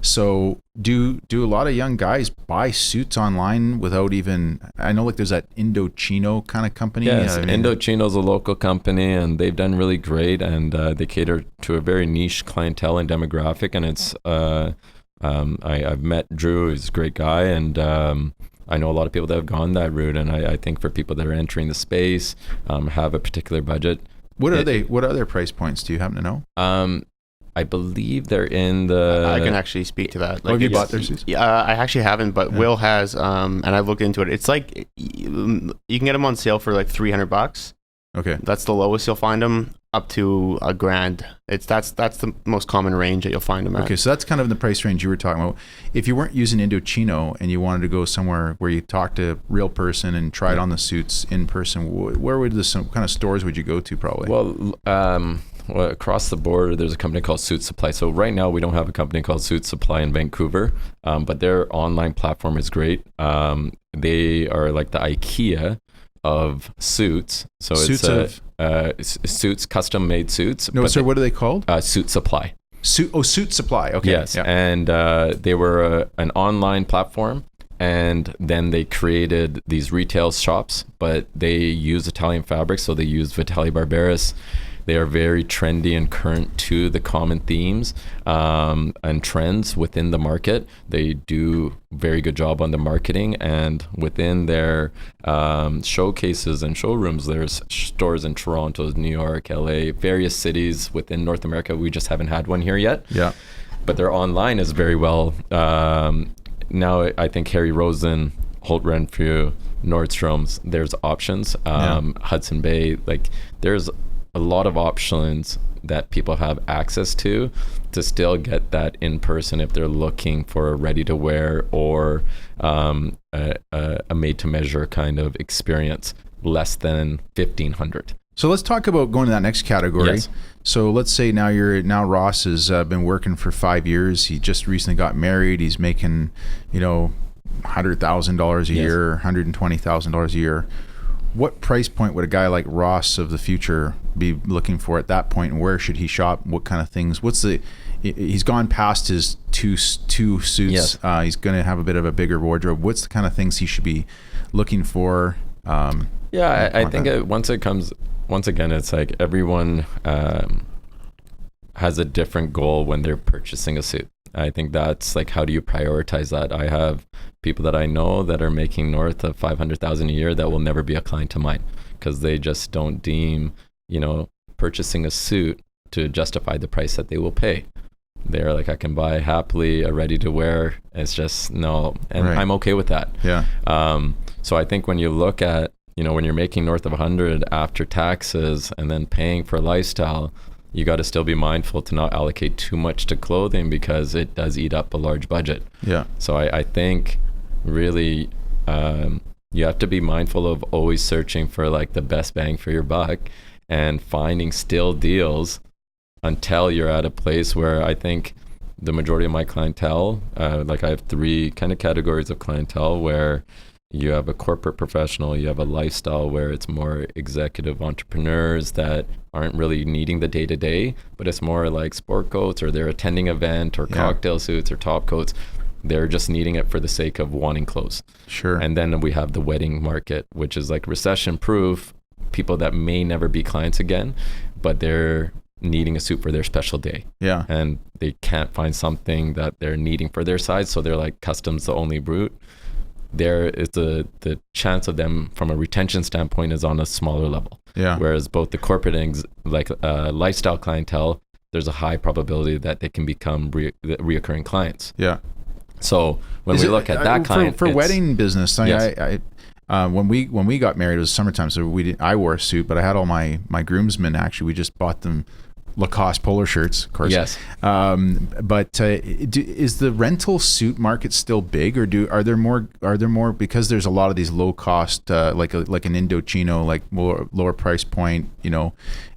So do a lot of young guys buy suits online without even, I know like there's that Indochino kind of company. Yes, Indochino's a local company and they've done really great, and they cater to a very niche clientele and demographic, and it's I've met Drew, he's a great guy, and I know a lot of people that have gone that route, and I think for people that are entering the space, have a particular budget. What are their price points? Do you happen to know? I believe they're in the... I can actually speak to that. Like, have you bought their suits? Yeah, I actually haven't, but Will has, and I've looked into it. It's like, you can get them on sale for like $300. Okay. That's the lowest you'll find them. up to $1,000. That's the most common range that you'll find them at. Okay, so that's kind of the price range you were talking about. If you weren't using Indochino and you wanted to go somewhere where you talk to a real person and tried on the suits in person, where would kind of stores would you go to probably? Well, across the board, there's a company called Suit Supply. So right now, we don't have a company called Suit Supply in Vancouver, but their online platform is great. They are like the IKEA of suits. So Suits it's suits, custom-made suits. No, sir, what are they called? Suit Supply. Suit Supply. Okay. Yes, yeah. and they were an online platform, and then they created these retail shops, but they use Italian fabrics, so they use Vitelli Barberis. They are very trendy and current to the common themes and trends within the market. They do very good job on the marketing, and within their showcases and showrooms, there's stores in Toronto, New York, LA, various cities within North America. We just haven't had one here yet. Yeah. But their online is very well. Now I think Harry Rosen, Holt Renfrew, Nordstrom's, there's options. Hudson Bay, like there's a lot of options that people have access to still get that in person if they're looking for a ready to wear or a made to measure kind of experience, less than $1,500. So let's talk about going to that next category. Yes. So let's say now Ross has been working for 5 years. He just recently got married. He's making, $100,000 a year, $120,000 a year. What price point would a guy like Ross of the future be looking for at that point, and where should he shop? What kind of things? He's gone past his two suits. Yes. He's going to have a bit of a bigger wardrobe. What's the kind of things he should be looking for? I think once again, it's like everyone has a different goal when they're purchasing a suit. I think that's like, how do you prioritize that? I have people that I know that are making north of $500,000 a year that will never be a client of mine because they just don't deem, purchasing a suit to justify the price that they will pay. They're like, I can buy happily a ready to wear. It's just no, and right. I'm okay with that. Yeah. So I think when you look at, when you're making north of 100 after taxes and then paying for lifestyle, you got to still be mindful to not allocate too much to clothing because it does eat up a large budget. Yeah. So I think really you have to be mindful of always searching for like the best bang for your buck and finding still deals until you're at a place where I think the majority of my clientele, like I have 3 kind of categories of clientele where you have a corporate professional, you have a lifestyle where it's more executive entrepreneurs that aren't really needing the day-to-day, but it's more like sport coats or they're attending an event or cocktail suits or top coats. They're just needing it for the sake of wanting clothes. Sure. And then we have the wedding market, which is like recession-proof, people that may never be clients again, but they're needing a suit for their special day. Yeah. And they can't find something that they're needing for their size, so they're like, custom's the only route. There is the chance of them from a retention standpoint is on a smaller level. Yeah. Whereas both the corporate and lifestyle clientele, there's a high probability that they can become reoccurring clients. Yeah. So when we look at that client for wedding business, Yes. when we got married, it was summertime, so I wore a suit, but I had all my groomsmen. Actually, we just bought them Lacoste polo shirts, of course. Yes. But is the rental suit market still big, or are there more because there's a lot of these low cost, like an Indochino, like lower price point,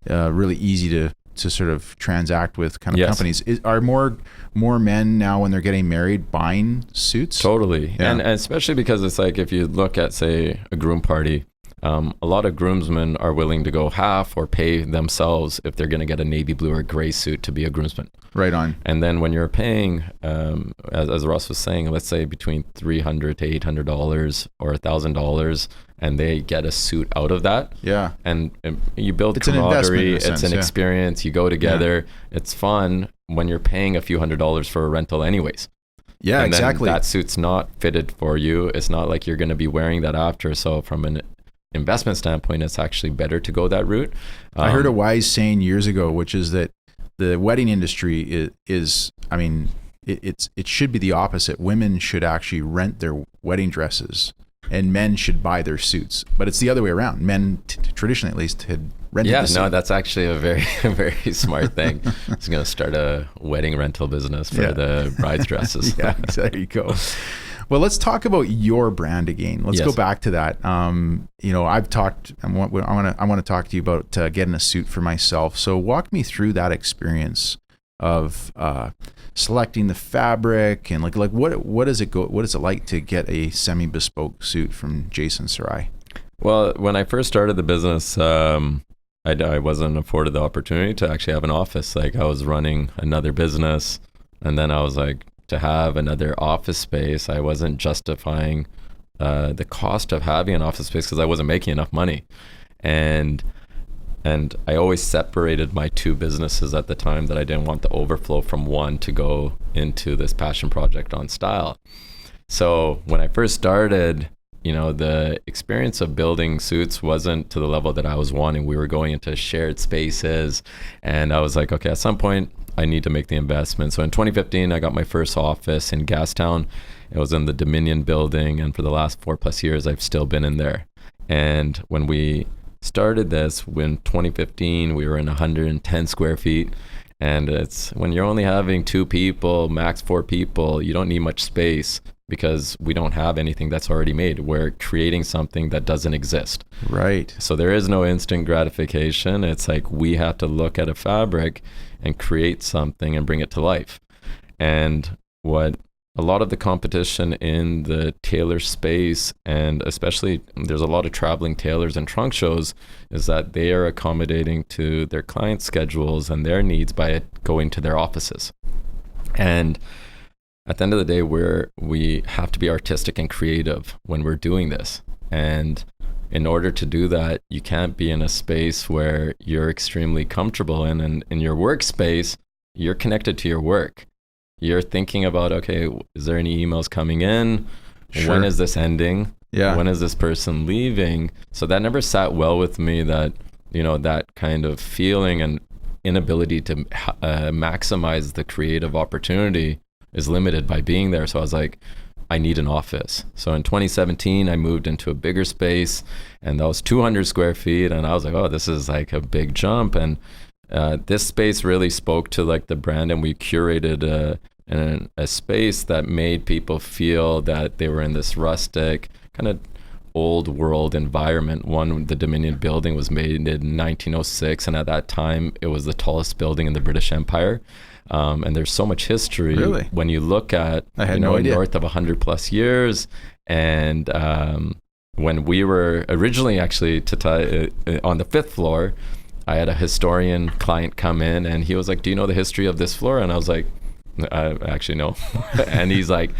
really easy to sort of transact with kind of Yes. companies. Are more men now when they're getting married buying suits? Totally. Yeah. And especially because it's like, if you look at, say, a groom party, a lot of groomsmen are willing to go half or pay themselves if they're going to get a navy blue or gray suit to be a groomsman. Right on. And then when you're paying, as Ross was saying, let's say between $300 to $800 or $1,000, and they get a suit out of that. Yeah. And you build It's an investment camaraderie. in a It's sense, an yeah. experience. You go together. It's fun when you're paying a few $100s for a rental anyways. Yeah, and exactly. then that suit's not fitted for you. It's not like you're going to be wearing that after. So from an investment standpoint, it's actually better to go that route. I heard a wise saying years ago, which is that the wedding industry is I mean, it should be the opposite. Women should actually rent their wedding dresses and men should buy their suits. But it's the other way around. Men, traditionally at least, had rented the suit. No, that's actually a very, very smart thing. I was going to start a wedding rental business for the bride's dresses. Yeah, there you go. Well, let's talk about your brand again. Let's go back to that. I've talked. I want to talk to you about getting a suit for myself. So walk me through that experience of selecting the fabric and like what does it like to get a Semi Bespoke suit from Jason Sarai? Well, when I first started the business, I wasn't afforded the opportunity to actually have an office. Like I was running another business, and then I was like, to have another office space, I wasn't justifying the cost of having an office space because I wasn't making enough money. And I always separated my two businesses at the time, that I didn't want the overflow from one to go into this passion project on style. So when I first started, the experience of building suits wasn't to the level that I was wanting. We were going into shared spaces, and I was like, okay, at some point I need to make the investment. So in 2015, I got my first office in Gastown. It was in the Dominion building, and for the last 4+ years, I've still been in there. And when we started this, in 2015, we were in 110 square feet. And it's when you're only having 2 people, max 4 people, you don't need much space, because we don't have anything that's already made. We're creating something that doesn't exist. Right. So there is no instant gratification. It's like we have to look at a fabric and create something and bring it to life. And what a lot of the competition in the tailor space, and especially there's a lot of traveling tailors and trunk shows, is that they are accommodating to their clients' schedules and their needs by going to their offices. And at the end of the day, we have to be artistic and creative when we're doing this. And in order to do that, you can't be in a space where you're extremely comfortable in. And in your workspace, you're connected to your work. You're thinking about, okay, is there any emails coming in? Sure. When is this ending? Yeah. When is this person leaving? So that never sat well with me, that, that kind of feeling and inability to maximize the creative opportunity is limited by being there. So I was like, I need an office. So in 2017, I moved into a bigger space, and that was 200 square feet. And I was like, oh, this is like a big jump. And this space really spoke to like the brand, and we curated a space that made people feel that they were in this rustic kind of old world environment. The Dominion building was made in 1906, and at that time it was the tallest building in the British Empire. And there's so much history. Really? When you look at, I had no idea. North of 100+ years. And when we were originally actually on the 5th floor, I had a historian client come in, and he was like, do you know the history of this floor? And I was like, I actually know. And he's like,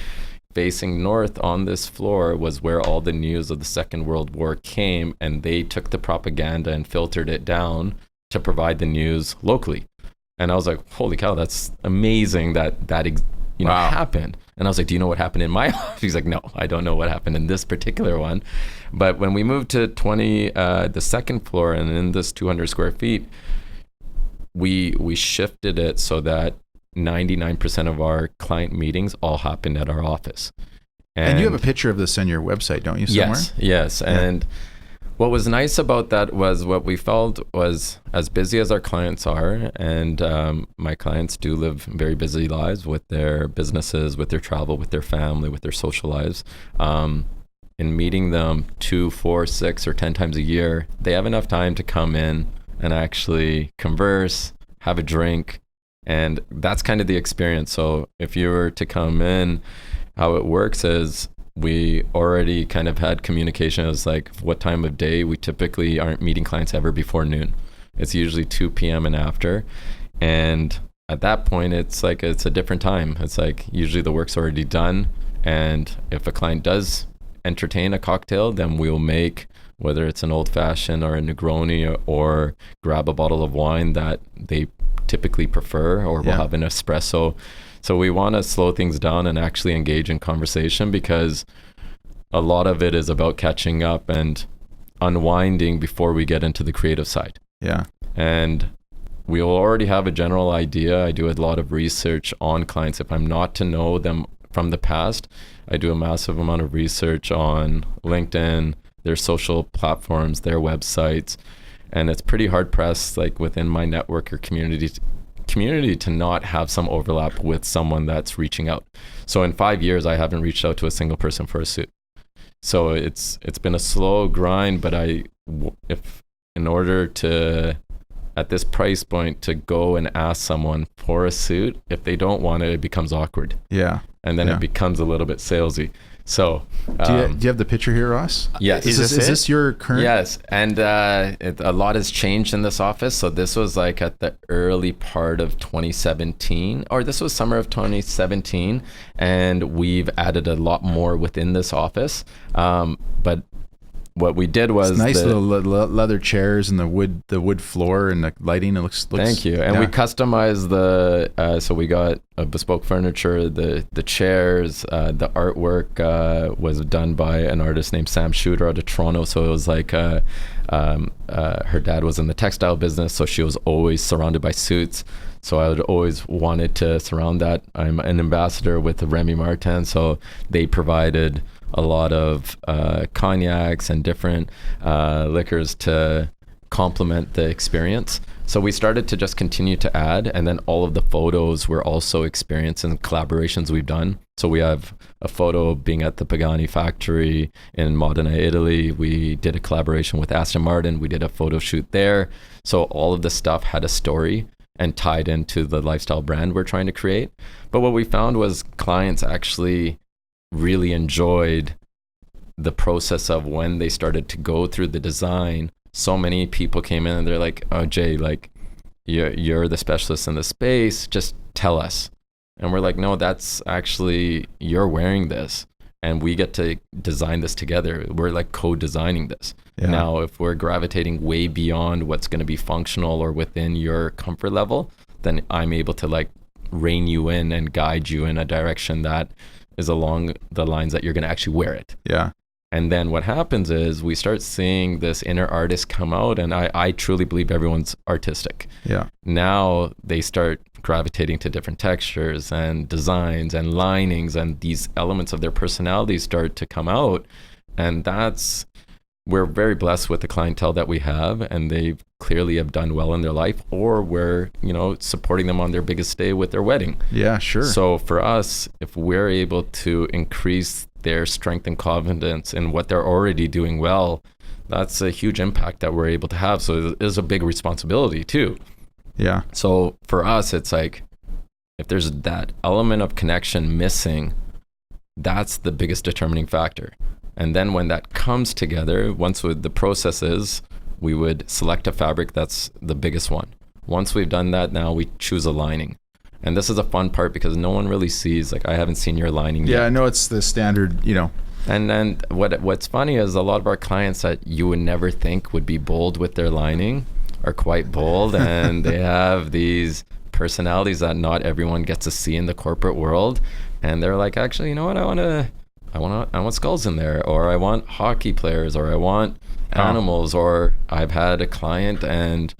facing north on this floor was where all the news of the Second World War came, and they took the propaganda and filtered it down to provide the news locally. And I was like, holy cow, that's amazing that Wow. happened. And I was like, do you know what happened in my office? He's like, no, I don't know what happened in this particular one. But when we moved to the second floor, and in this 200 square feet, we shifted it so that 99% of our client meetings all happened at our office. And you have a picture of this on your website, don't you, somewhere? Yes. Yeah. And what was nice about that was what we felt was, as busy as our clients are, and my clients do live very busy lives with their businesses, with their travel, with their family, with their social lives. In meeting them 2, 4, 6, or 10 times a year, they have enough time to come in and actually converse, have a drink, and that's kind of the experience. So if you were to come in, how it works is we already kind of had communication as like what time of day. We typically aren't meeting clients ever before noon. It's usually 2 p.m. and after. And at that point, it's like it's a different time. It's like usually the work's already done. And if a client does entertain a cocktail, then we'll make, whether it's an old fashioned or a Negroni, or grab a bottle of wine that they typically prefer, or we'll have an espresso. So we want to slow things down and actually engage in conversation, because a lot of it is about catching up and unwinding before we get into the creative side. Yeah. And we'll already have a general idea. I do a lot of research on clients. If I'm not to know them from the past, I do a massive amount of research on LinkedIn, their social platforms, their websites. and it's pretty hard pressed, like within my network or community to not have some overlap with someone that's reaching out. So in 5 years, I haven't reached out to a single person for a suit. So it's been a slow grind, but if in order to, at this price point, to go and ask someone for a suit, if they don't want it, it becomes awkward. Yeah. And then it becomes a little bit salesy. So, do you have the picture here, Ross? Yes. Is this your current? Yes, and a lot has changed in this office. So this was like at the early part of 2017, or this was summer of 2017, and we've added a lot more within this office. But what we did was it's nice little leather chairs and the wood floor and the lighting. It looks thank you. And we customized so we got a bespoke furniture, the chairs, the artwork was done by an artist named Sam Shooter out of Toronto. So it was like her dad was in the textile business, so she was always surrounded by suits. So I would always wanted to surround that. I'm an ambassador with Remy Martin, so they provided a lot of cognacs and different liquors to complement the experience. So we started to just continue to add, and then all of the photos were also experience and collaborations we've done. So we have a photo being at the Pagani factory in Modena, Italy. We did a collaboration with Aston Martin. We did a photo shoot there. So all of the stuff had a story and tied into the lifestyle brand we're trying to create. But what we found was clients actually really enjoyed the process of when they started to go through the design. So many people came in and they're like, oh, Jay, like you're the specialist in the space, just tell us. And we're like, no, that's actually, you're wearing this and we get to design this together. We're like co-designing this. Yeah. Now, if we're gravitating way beyond what's going to be functional or within your comfort level, then I'm able to like rein you in and guide you in a direction that is along the lines that you're going to actually wear it. Yeah. And then what happens is we start seeing this inner artist come out, and I truly believe everyone's artistic. Yeah. Now they start gravitating to different textures and designs and linings, and these elements of their personality start to come out. And we're very blessed with the clientele that we have, and they clearly have done well in their life, or we're, supporting them on their biggest day with their wedding. Yeah, sure. So for us, if we're able to increase their strength and confidence in what they're already doing well, that's a huge impact that we're able to have. So it is a big responsibility too. Yeah. So for us, it's like, if there's that element of connection missing, that's the biggest determining factor. And then when that comes together, the process is, we would select a fabric. That's the biggest one. Once we've done that, now we choose a lining. And this is a fun part because no one really sees, like, I haven't seen your lining yet. Yeah, I know it's the standard, And then what's funny is a lot of our clients that you would never think would be bold with their lining are quite bold, and they have these personalities that not everyone gets to see in the corporate world. And they're like, actually, you know what? I want skulls in there, or I want hockey players, or I want animals, or I've had a client and,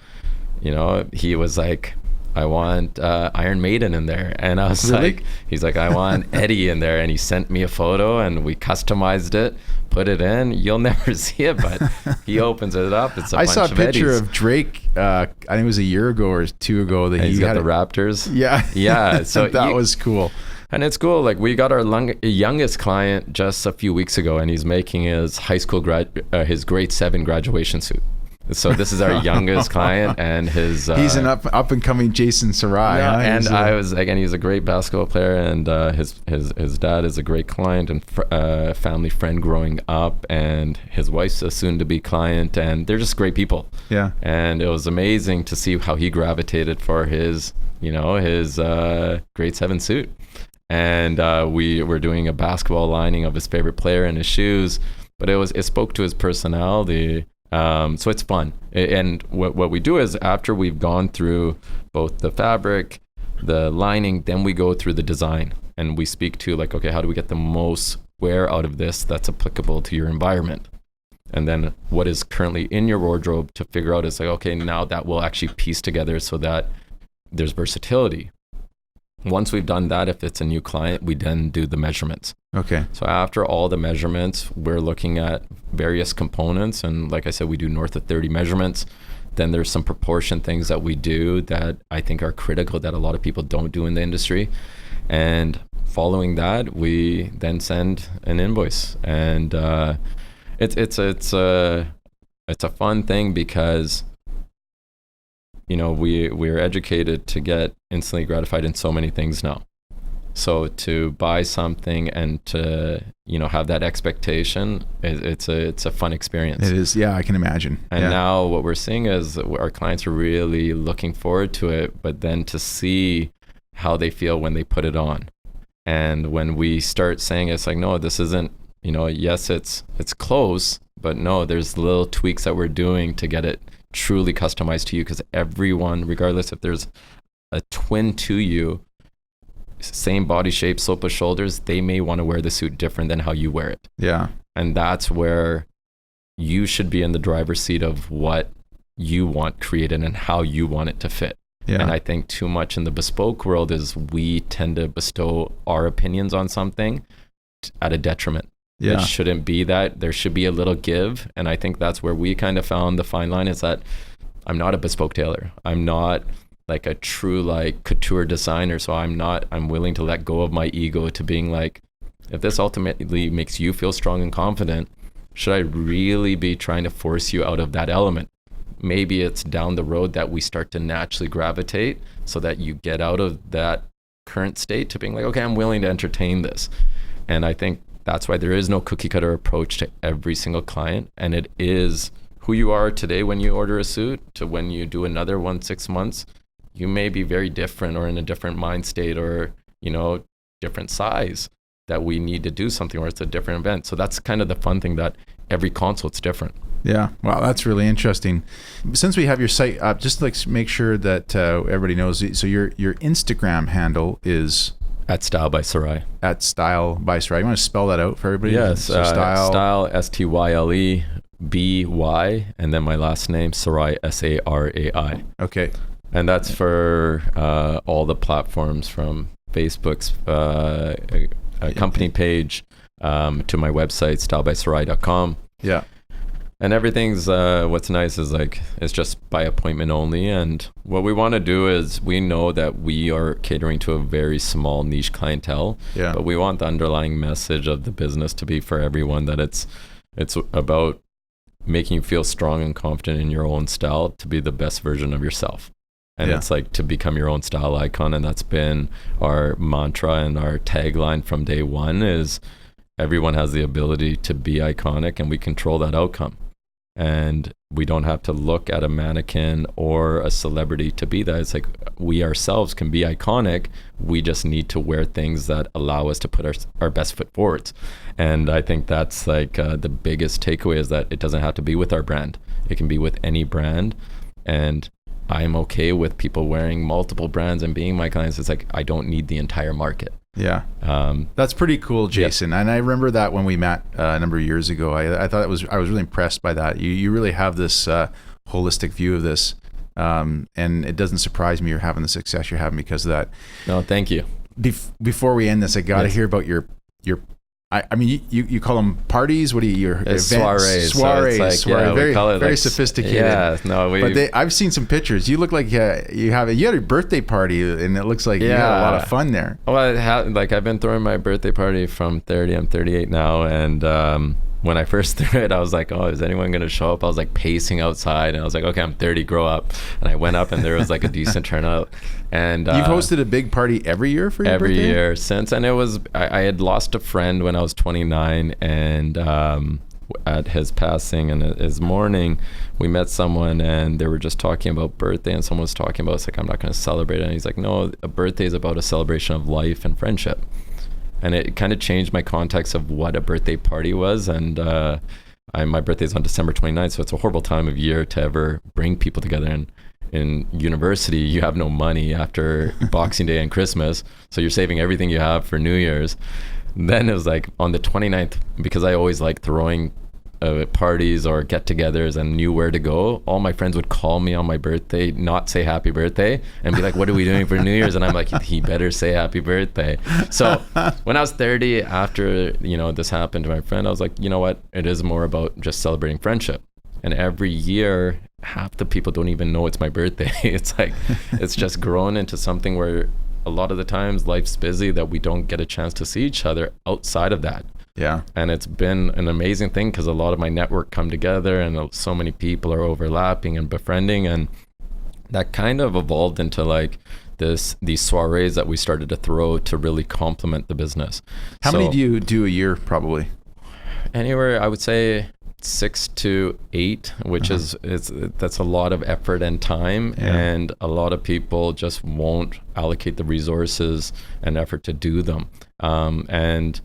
he was like, I want Iron Maiden in there. And I was really? he's like, I want Eddie in there. And he sent me a photo and we customized it, put it in. You'll never see it, but he opens it up. It's I saw a picture Eddies. of Drake, I think it was a year ago or 2 ago. That he's got the Raptors. Yeah. Yeah. So that was cool. And it's cool. Like, we got our youngest client just a few weeks ago, and he's making his high school his grade 7 graduation suit. So this is our youngest client, and his he's an up and coming Jason Sarai. Yeah, huh? and I was like, and he's a great basketball player, and his dad is a great client and family friend growing up, and his wife's a soon to be client, and they're just great people. Yeah. And it was amazing to see how he gravitated for his grade 7 suit. And we were doing a basketball lining of his favorite player and his shoes, but it spoke to his personality. So it's fun. And what we do is, after we've gone through both the fabric, the lining, then we go through the design, and we speak to, like, okay, how do we get the most wear out of this that's applicable to your environment? And then what is currently in your wardrobe to figure out is like, okay, now that will actually piece together so that there's versatility. Once we've done that, if it's a new client, we then do the measurements. Okay. So after all the measurements, we're looking at various components. And like I said, we do north of 30 measurements. Then there's some proportion things that we do that I think are critical that a lot of people don't do in the industry. And following that, we then send an invoice. And it's a fun thing because, you know, we're educated to get instantly gratified in so many things now. So to buy something and to, you know, have that expectation, it's a fun experience. It is. Yeah, I can imagine. And now what we're seeing is our clients are really looking forward to it, but then to see how they feel when they put it on. And when we start saying it's like, no, this isn't, you know, yes, it's close, but no, there's little tweaks that we're doing to get it truly customized to you, because everyone, regardless if there's a twin to you, same body shape, slope of shoulders, they may want to wear the suit different than how you wear it. Yeah. And that's where you should be in the driver's seat of what you want created and how you want it to fit. Yeah. And I think too much in the bespoke world is we tend to bestow our opinions on something at a detriment. Yeah. It shouldn't be that. There should be a little give. And I think that's where we kind of found the fine line, is that I'm not a bespoke tailor. I'm not like a true like couture designer. So I'm willing to let go of my ego to being like, if this ultimately makes you feel strong and confident, should I really be trying to force you out of that element? Maybe it's down the road that we start to naturally gravitate so that you get out of that current state to being like, okay, I'm willing to entertain this. And I think that's why there is no cookie cutter approach to every single client. And it is who you are today when you order a suit to when you do another one 6 months. You may be very different or in a different mind state or, you know, different size that we need to do something, or it's a different event. So that's kind of the fun thing, that every consult's different. Yeah. Wow. That's really interesting. Since we have your site up, just like make sure that everybody knows. So your Instagram handle is at Style by Sarai. At Style by Sarai. You want to spell that out for everybody? Yes. So Style STYLE BY, and then my last name Sarai SARAI. Okay. And that's for all the platforms, from Facebook's company page to my website, stylebysarai.com. Yeah. And everything's, what's nice is like, it's just by appointment only. And what we want to do is, we know that we are catering to a very small niche clientele, but we want the underlying message of the business to be for everyone, that it's about making you feel strong and confident in your own style to be the best version of yourself. And it's like to become your own style icon. And that's been our mantra and our tagline from day one, is everyone has the ability to be iconic, and we control that outcome. And we don't have to look at a mannequin or a celebrity to be that. It's like we ourselves can be iconic. We just need to wear things that allow us to put our best foot forward. And I think that's like the biggest takeaway, is that it doesn't have to be with our brand. It can be with any brand. And I'm okay with people wearing multiple brands and being my clients. It's like, I don't need the entire market. Yeah. That's pretty cool, Jason. And I remember that when we met a number of years ago, I thought I was really impressed by that. You really have this holistic view of this. And it doesn't surprise me you're having the success you're having because of that. No, thank you. Before we end this, I got to hear about your I mean, you call them parties. What do your events? Soirees. Soirees. So it's like, very, we call it very like, sophisticated. Yeah, no, but I've seen some pictures. You look like you had a birthday party, and it looks like you had a lot of fun there. Well, I've been throwing my birthday party from 30. I'm 38 now, and when I first threw it, I was like, oh, is anyone going to show up? I was like pacing outside, and I was like, okay, I'm 30, grow up. And I went up, and there was like a decent turnout. And you've hosted a big party every year for your birthday? Every year since. And it was, I had lost a friend when I was 29, and at his passing and his mourning, we met someone, and they were just talking about birthday, and someone was talking about, it's like, I'm not going to celebrate it. And he's like, no, a birthday is about a celebration of life and friendship. And it kind of changed my context of what a birthday party was. And my birthday is on December 29th, so it's a horrible time of year to ever bring people together. And in university, you have no money after Boxing Day and Christmas, so you're saving everything you have for New Year's. Then it was like on the 29th, because I always like throwing parties or get-togethers and knew where to go, all my friends would call me on my birthday, not say happy birthday, and be like, what are we doing for New Year's? And I'm like, he better say happy birthday. So when I was 30, after this happened to my friend, I was like, you know what, it is more about just celebrating friendship. And every year, half the people don't even know it's my birthday. It's like, it's just grown into something where a lot of the times life's busy that we don't get a chance to see each other outside of that. Yeah. And it's been an amazing thing because a lot of my network come together and so many people are overlapping and befriending. And that kind of evolved into like these soirees that we started to throw to really complement the business. How many do you do a year probably? Anywhere, I would say 6 to 8, which is that's a lot of effort and time, and a lot of people just won't allocate the resources and effort to do them. And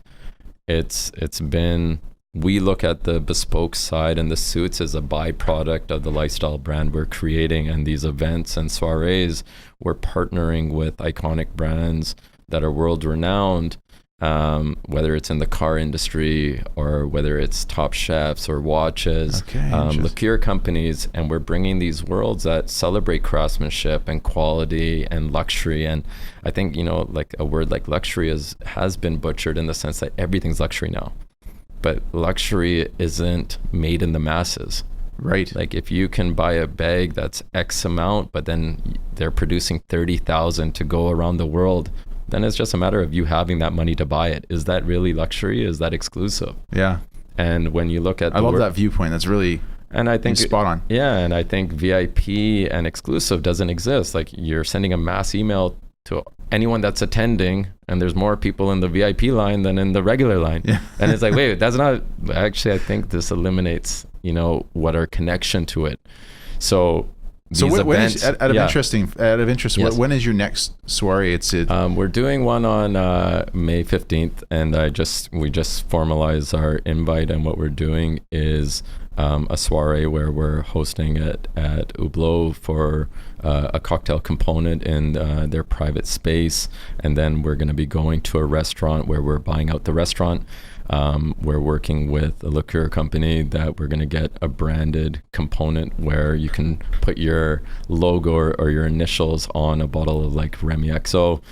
it's been, we look at the bespoke side and the suits as a byproduct of the lifestyle brand we're creating, and these events and soirees, we're partnering with iconic brands that are world renowned. Whether it's in the car industry or whether it's top chefs or watches, liqueur companies, and we're bringing these worlds that celebrate craftsmanship and quality and luxury. And I think, you know, like a word like luxury has been butchered in the sense that everything's luxury now, but luxury isn't made in the masses. Right. Like if you can buy a bag that's X amount, but then they're producing 30,000 to go around the world, then it's just a matter of you having that money to buy it. Is that really luxury? Is that exclusive? Yeah. And when you look at, I love that viewpoint. That's really, and I think spot on. Yeah, and I think VIP and exclusive doesn't exist. Like you're sending a mass email to anyone that's attending, and there's more people in the VIP line than in the regular line. Yeah. And it's like, wait, that's not actually. I think this eliminates, you know, what our connection to it. So when is, out of interest, yes. when is your next soiree? We're doing one on May 15th, and we just formalized our invite, and what we're doing is a soiree where we're hosting it at Hublot for a cocktail component in their private space, and then we're going to be going to a restaurant where we're buying out the restaurant. We're working with a liqueur company that we're going to get a branded component where you can put your logo or your initials on a bottle of like Remy XO.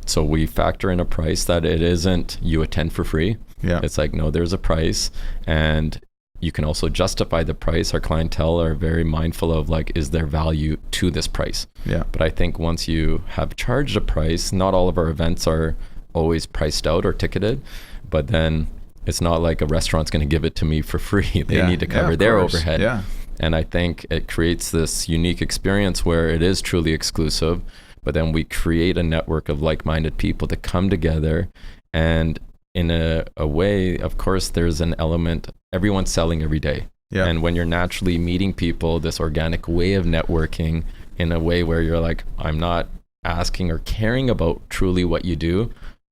So we factor in a price that it isn't you attend for free. Yeah. It's like, no, there's a price, and you can also justify the price. Our clientele are very mindful of like, is there value to this price? Yeah. But I think once you have charged a price, not all of our events are always priced out or ticketed. But then it's not like a restaurant's going to give it to me for free. They need to cover their overhead. Yeah. And I think it creates this unique experience where it is truly exclusive, but then we create a network of like-minded people to come together. And in a way, of course, there's an element, everyone's selling every day. Yeah. And when you're naturally meeting people, this organic way of networking in a way where you're like, I'm not asking or caring about truly what you do,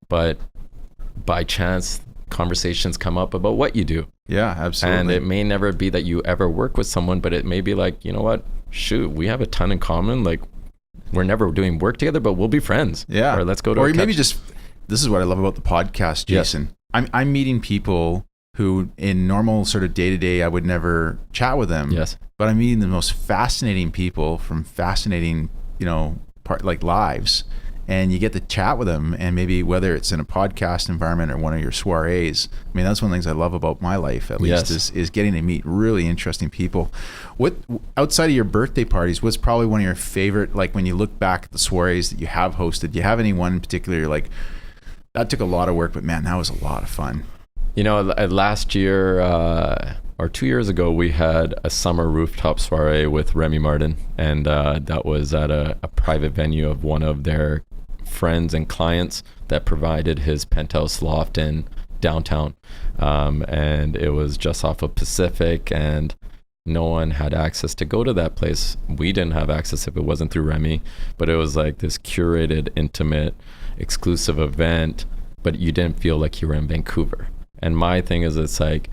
but by chance conversations come up about what you do. Yeah, absolutely. And it may never be that you ever work with someone, but it may be like, you know what, shoot, we have a ton in common. Like we're never doing work together, but we'll be friends. Yeah. Or let's go to maybe just, this is what I love about the podcast, Jason. Yes. I'm meeting people who in normal sort of day-to-day, I would never chat with them. Yes. But I'm meeting the most fascinating people from fascinating, you know, lives. And you get to chat with them, and maybe whether it's in a podcast environment or one of your soirees. I mean, that's one of the things I love about my life, at least, is getting to meet really interesting people. What, outside of your birthday parties, what's probably one of your favorite, like when you look back at the soirees that you have hosted, do you have any one in particular, like, that took a lot of work, but man, that was a lot of fun? You know, last year, or 2 years ago, we had a summer rooftop soiree with Remy Martin, and that was at a private venue of one of their friends and clients that provided his penthouse loft in downtown, and it was just off of Pacific, and no one had access to go to that place. We didn't have access if it wasn't through Remy, but it was like this curated, intimate, exclusive event, but you didn't feel like you were in Vancouver. And my thing is, it's like,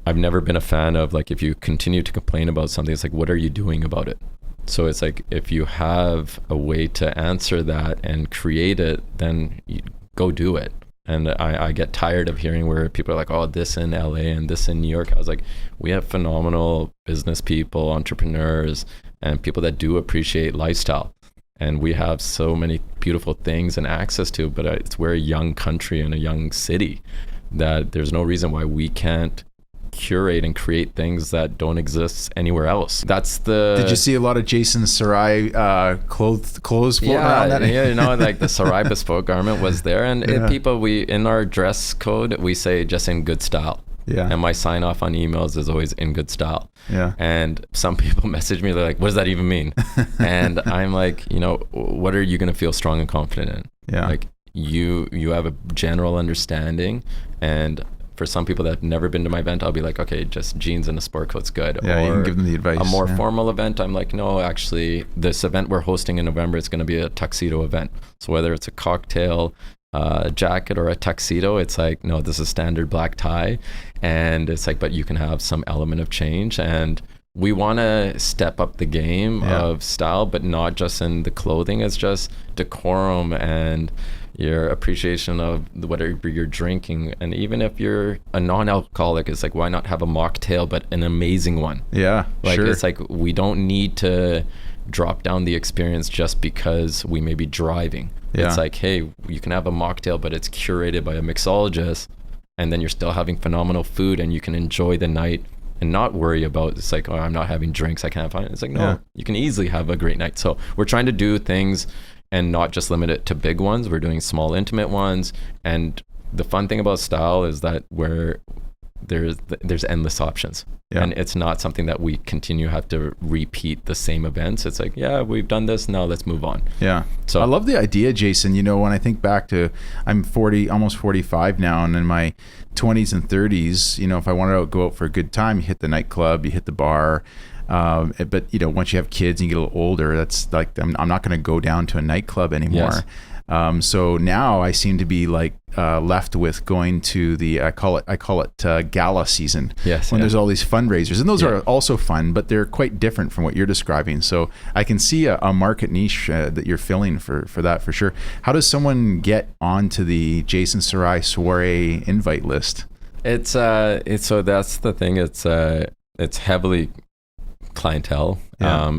I've never been a fan of like, if you continue to complain about something, it's like, what are you doing about it? So it's like, if you have a way to answer that and create it, then you go do it. And I get tired of hearing where people are like, oh, this in LA and this in New York. I was like, we have phenomenal business people, entrepreneurs, and people that do appreciate lifestyle. And we have so many beautiful things and access to, but we're a young country and a young city that there's no reason why we can't curate and create things that don't exist anywhere else. That's the. Did you see a lot of Jason Sarai clothes floating around that? Yeah, you know, like the Semi Bespoke garment was there, and people, we in our dress code we say just in good style. Yeah. And my sign off on emails is always in good style. Yeah. And some people message me, they're like, what does that even mean? And I'm like, you know, what are you going to feel strong and confident in? Yeah. Like you have a general understanding, and for some people that have never been to my event, I'll be like, okay, just jeans and a sport coat's good. Yeah, or you can give them the advice. A more formal event, I'm like, no, actually, this event we're hosting in November, it's going to be a tuxedo event. So whether it's a cocktail jacket or a tuxedo, it's like, no, this is standard black tie. And it's like, but you can have some element of change. And we want to step up the game of style, but not just in the clothing. It's just decorum and your appreciation of whatever you're drinking. And even if you're a non-alcoholic, it's like, why not have a mocktail, but an amazing one? Yeah, like sure. It's like, we don't need to drop down the experience just because we may be driving. It's like, hey, you can have a mocktail, but it's curated by a mixologist, and then you're still having phenomenal food, and you can enjoy the night and not worry about, it's like, oh, I'm not having drinks, I can't find it. It's like, no, you can easily have a great night. So we're trying to do things and not just limit it to big ones. We're doing small, intimate ones. And the fun thing about style is that there's endless options. And it's not something that we have to repeat the same events. It's like, yeah, we've done this, now let's move on. Yeah. So I love the idea, Jason. You know, when I think back to, I'm 40, almost 45 now, and in my 20s and 30s, you know, if I wanted to go out for a good time, you hit the nightclub, you hit the bar. But you know, once you have kids and you get a little older, that's like, I'm not going to go down to a nightclub anymore. So now I seem to be like left with going to the I call it gala season. When there's all these fundraisers, and those are also fun, but they're quite different from what you're describing. So I can see a market niche that you're filling for that for sure. How does someone get onto the Jason Sarai soiree invite list? It's so that's the thing. It's heavily clientele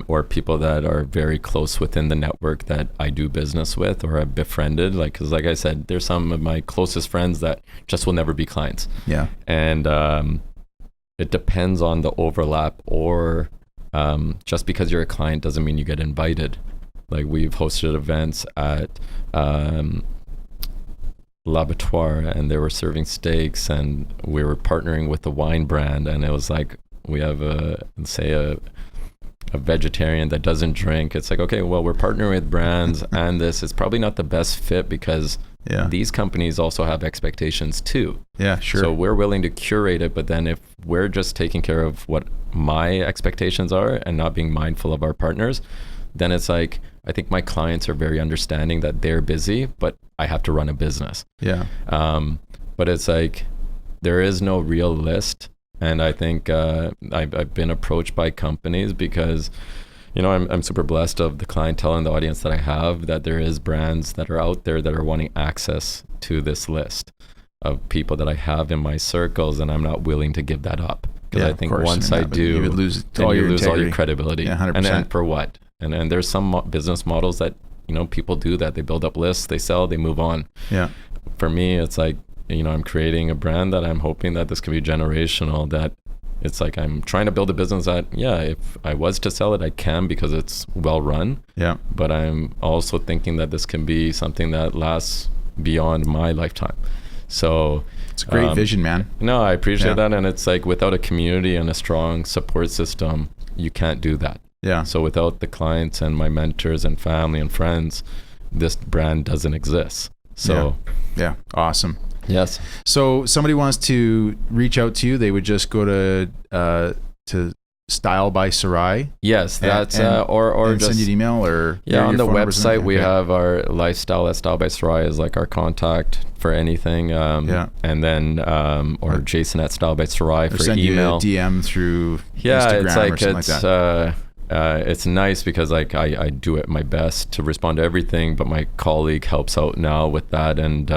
or people that are very close within the network that I do business with or I've befriended, like, because like I said, there's some of my closest friends that just will never be clients, and it depends on the overlap, or just because you're a client doesn't mean you get invited. Like, we've hosted events at L'Abattoir, and they were serving steaks, and we were partnering with the wine brand, and it was like, we have a vegetarian that doesn't drink. It's like, okay, well, we're partnering with brands, and this is probably not the best fit because these companies also have expectations too. Yeah, sure. So we're willing to curate it, but then if we're just taking care of what my expectations are and not being mindful of our partners, then it's like, I think my clients are very understanding that they're busy, but I have to run a business. Yeah. But it's like, there is no real list. And I think I've been approached by companies because, you know, I'm super blessed of the clientele and the audience that I have, that there is brands that are out there that are wanting access to this list of people that I have in my circles, and I'm not willing to give that up. Because I think once I do, you lose all your credibility. 100%. And then for what? And there's some business models that, you know, people do that. They build up lists, they sell, they move on. Yeah. For me, it's like, you know, I'm creating a brand that I'm hoping that this can be generational, that it's like, I'm trying to build a business that, if I was to sell it, I can, because it's well run. Yeah. But I'm also thinking that this can be something that lasts beyond my lifetime. So it's a great vision, man. No, I appreciate that. And it's like, without a community and a strong support system, you can't do that. Yeah. So without the clients and my mentors and family and friends, this brand doesn't exist. So yeah. Awesome. Yes. So somebody wants to reach out to you, they would just go to Style by Sarai. Yes, that's or just send you an email, or on the website we have our lifestyle at Style by Sarai is like our contact for anything. And then or Jason at Style by Sarai for send email. You a DM through Instagram it's like, or something like that. It's nice because like I do it my best to respond to everything, but my colleague helps out now with that, and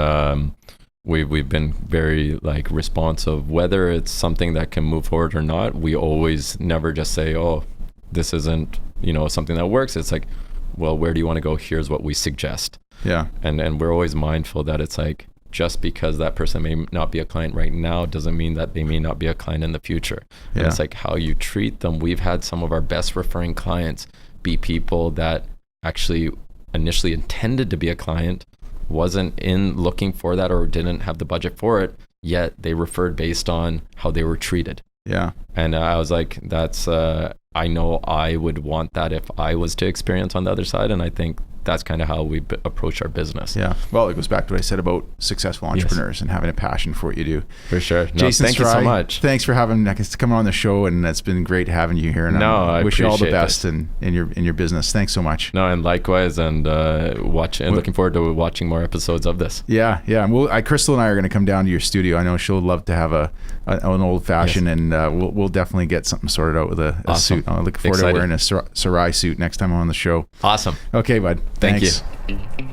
we've been very like responsive, whether it's something that can move forward or not. We always never just say, oh, this isn't, you know, something that works. It's like, well, where do you want to go? Here's what we suggest. Yeah. And we're always mindful that it's like, just because that person may not be a client right now doesn't mean that they may not be a client in the future. And it's like how you treat them. We've had some of our best referring clients be people that actually initially intended to be a client, wasn't in looking for that or didn't have the budget for it, yet they referred based on how they were treated. Yeah. And I was like, that's, I know I would want that if I was to experience on the other side. And I think that's kind of how we approach our business. Yeah. Well, it goes back to what I said about successful entrepreneurs and having a passion for what you do. For sure. No, Jason thank Sarai, you so much. Thanks for having coming on the show, and it's been great having you here. And I wish you all the best in your business. Thanks so much. No, and likewise, and looking forward to watching more episodes of this. Yeah, yeah. And Crystal and I are going to come down to your studio. I know she'll love to have an old fashioned, and we'll definitely get something sorted out with a suit. I look forward to wearing a Sarai suit next time I'm on the show. Awesome. Okay, bud. Thank Thanks. you.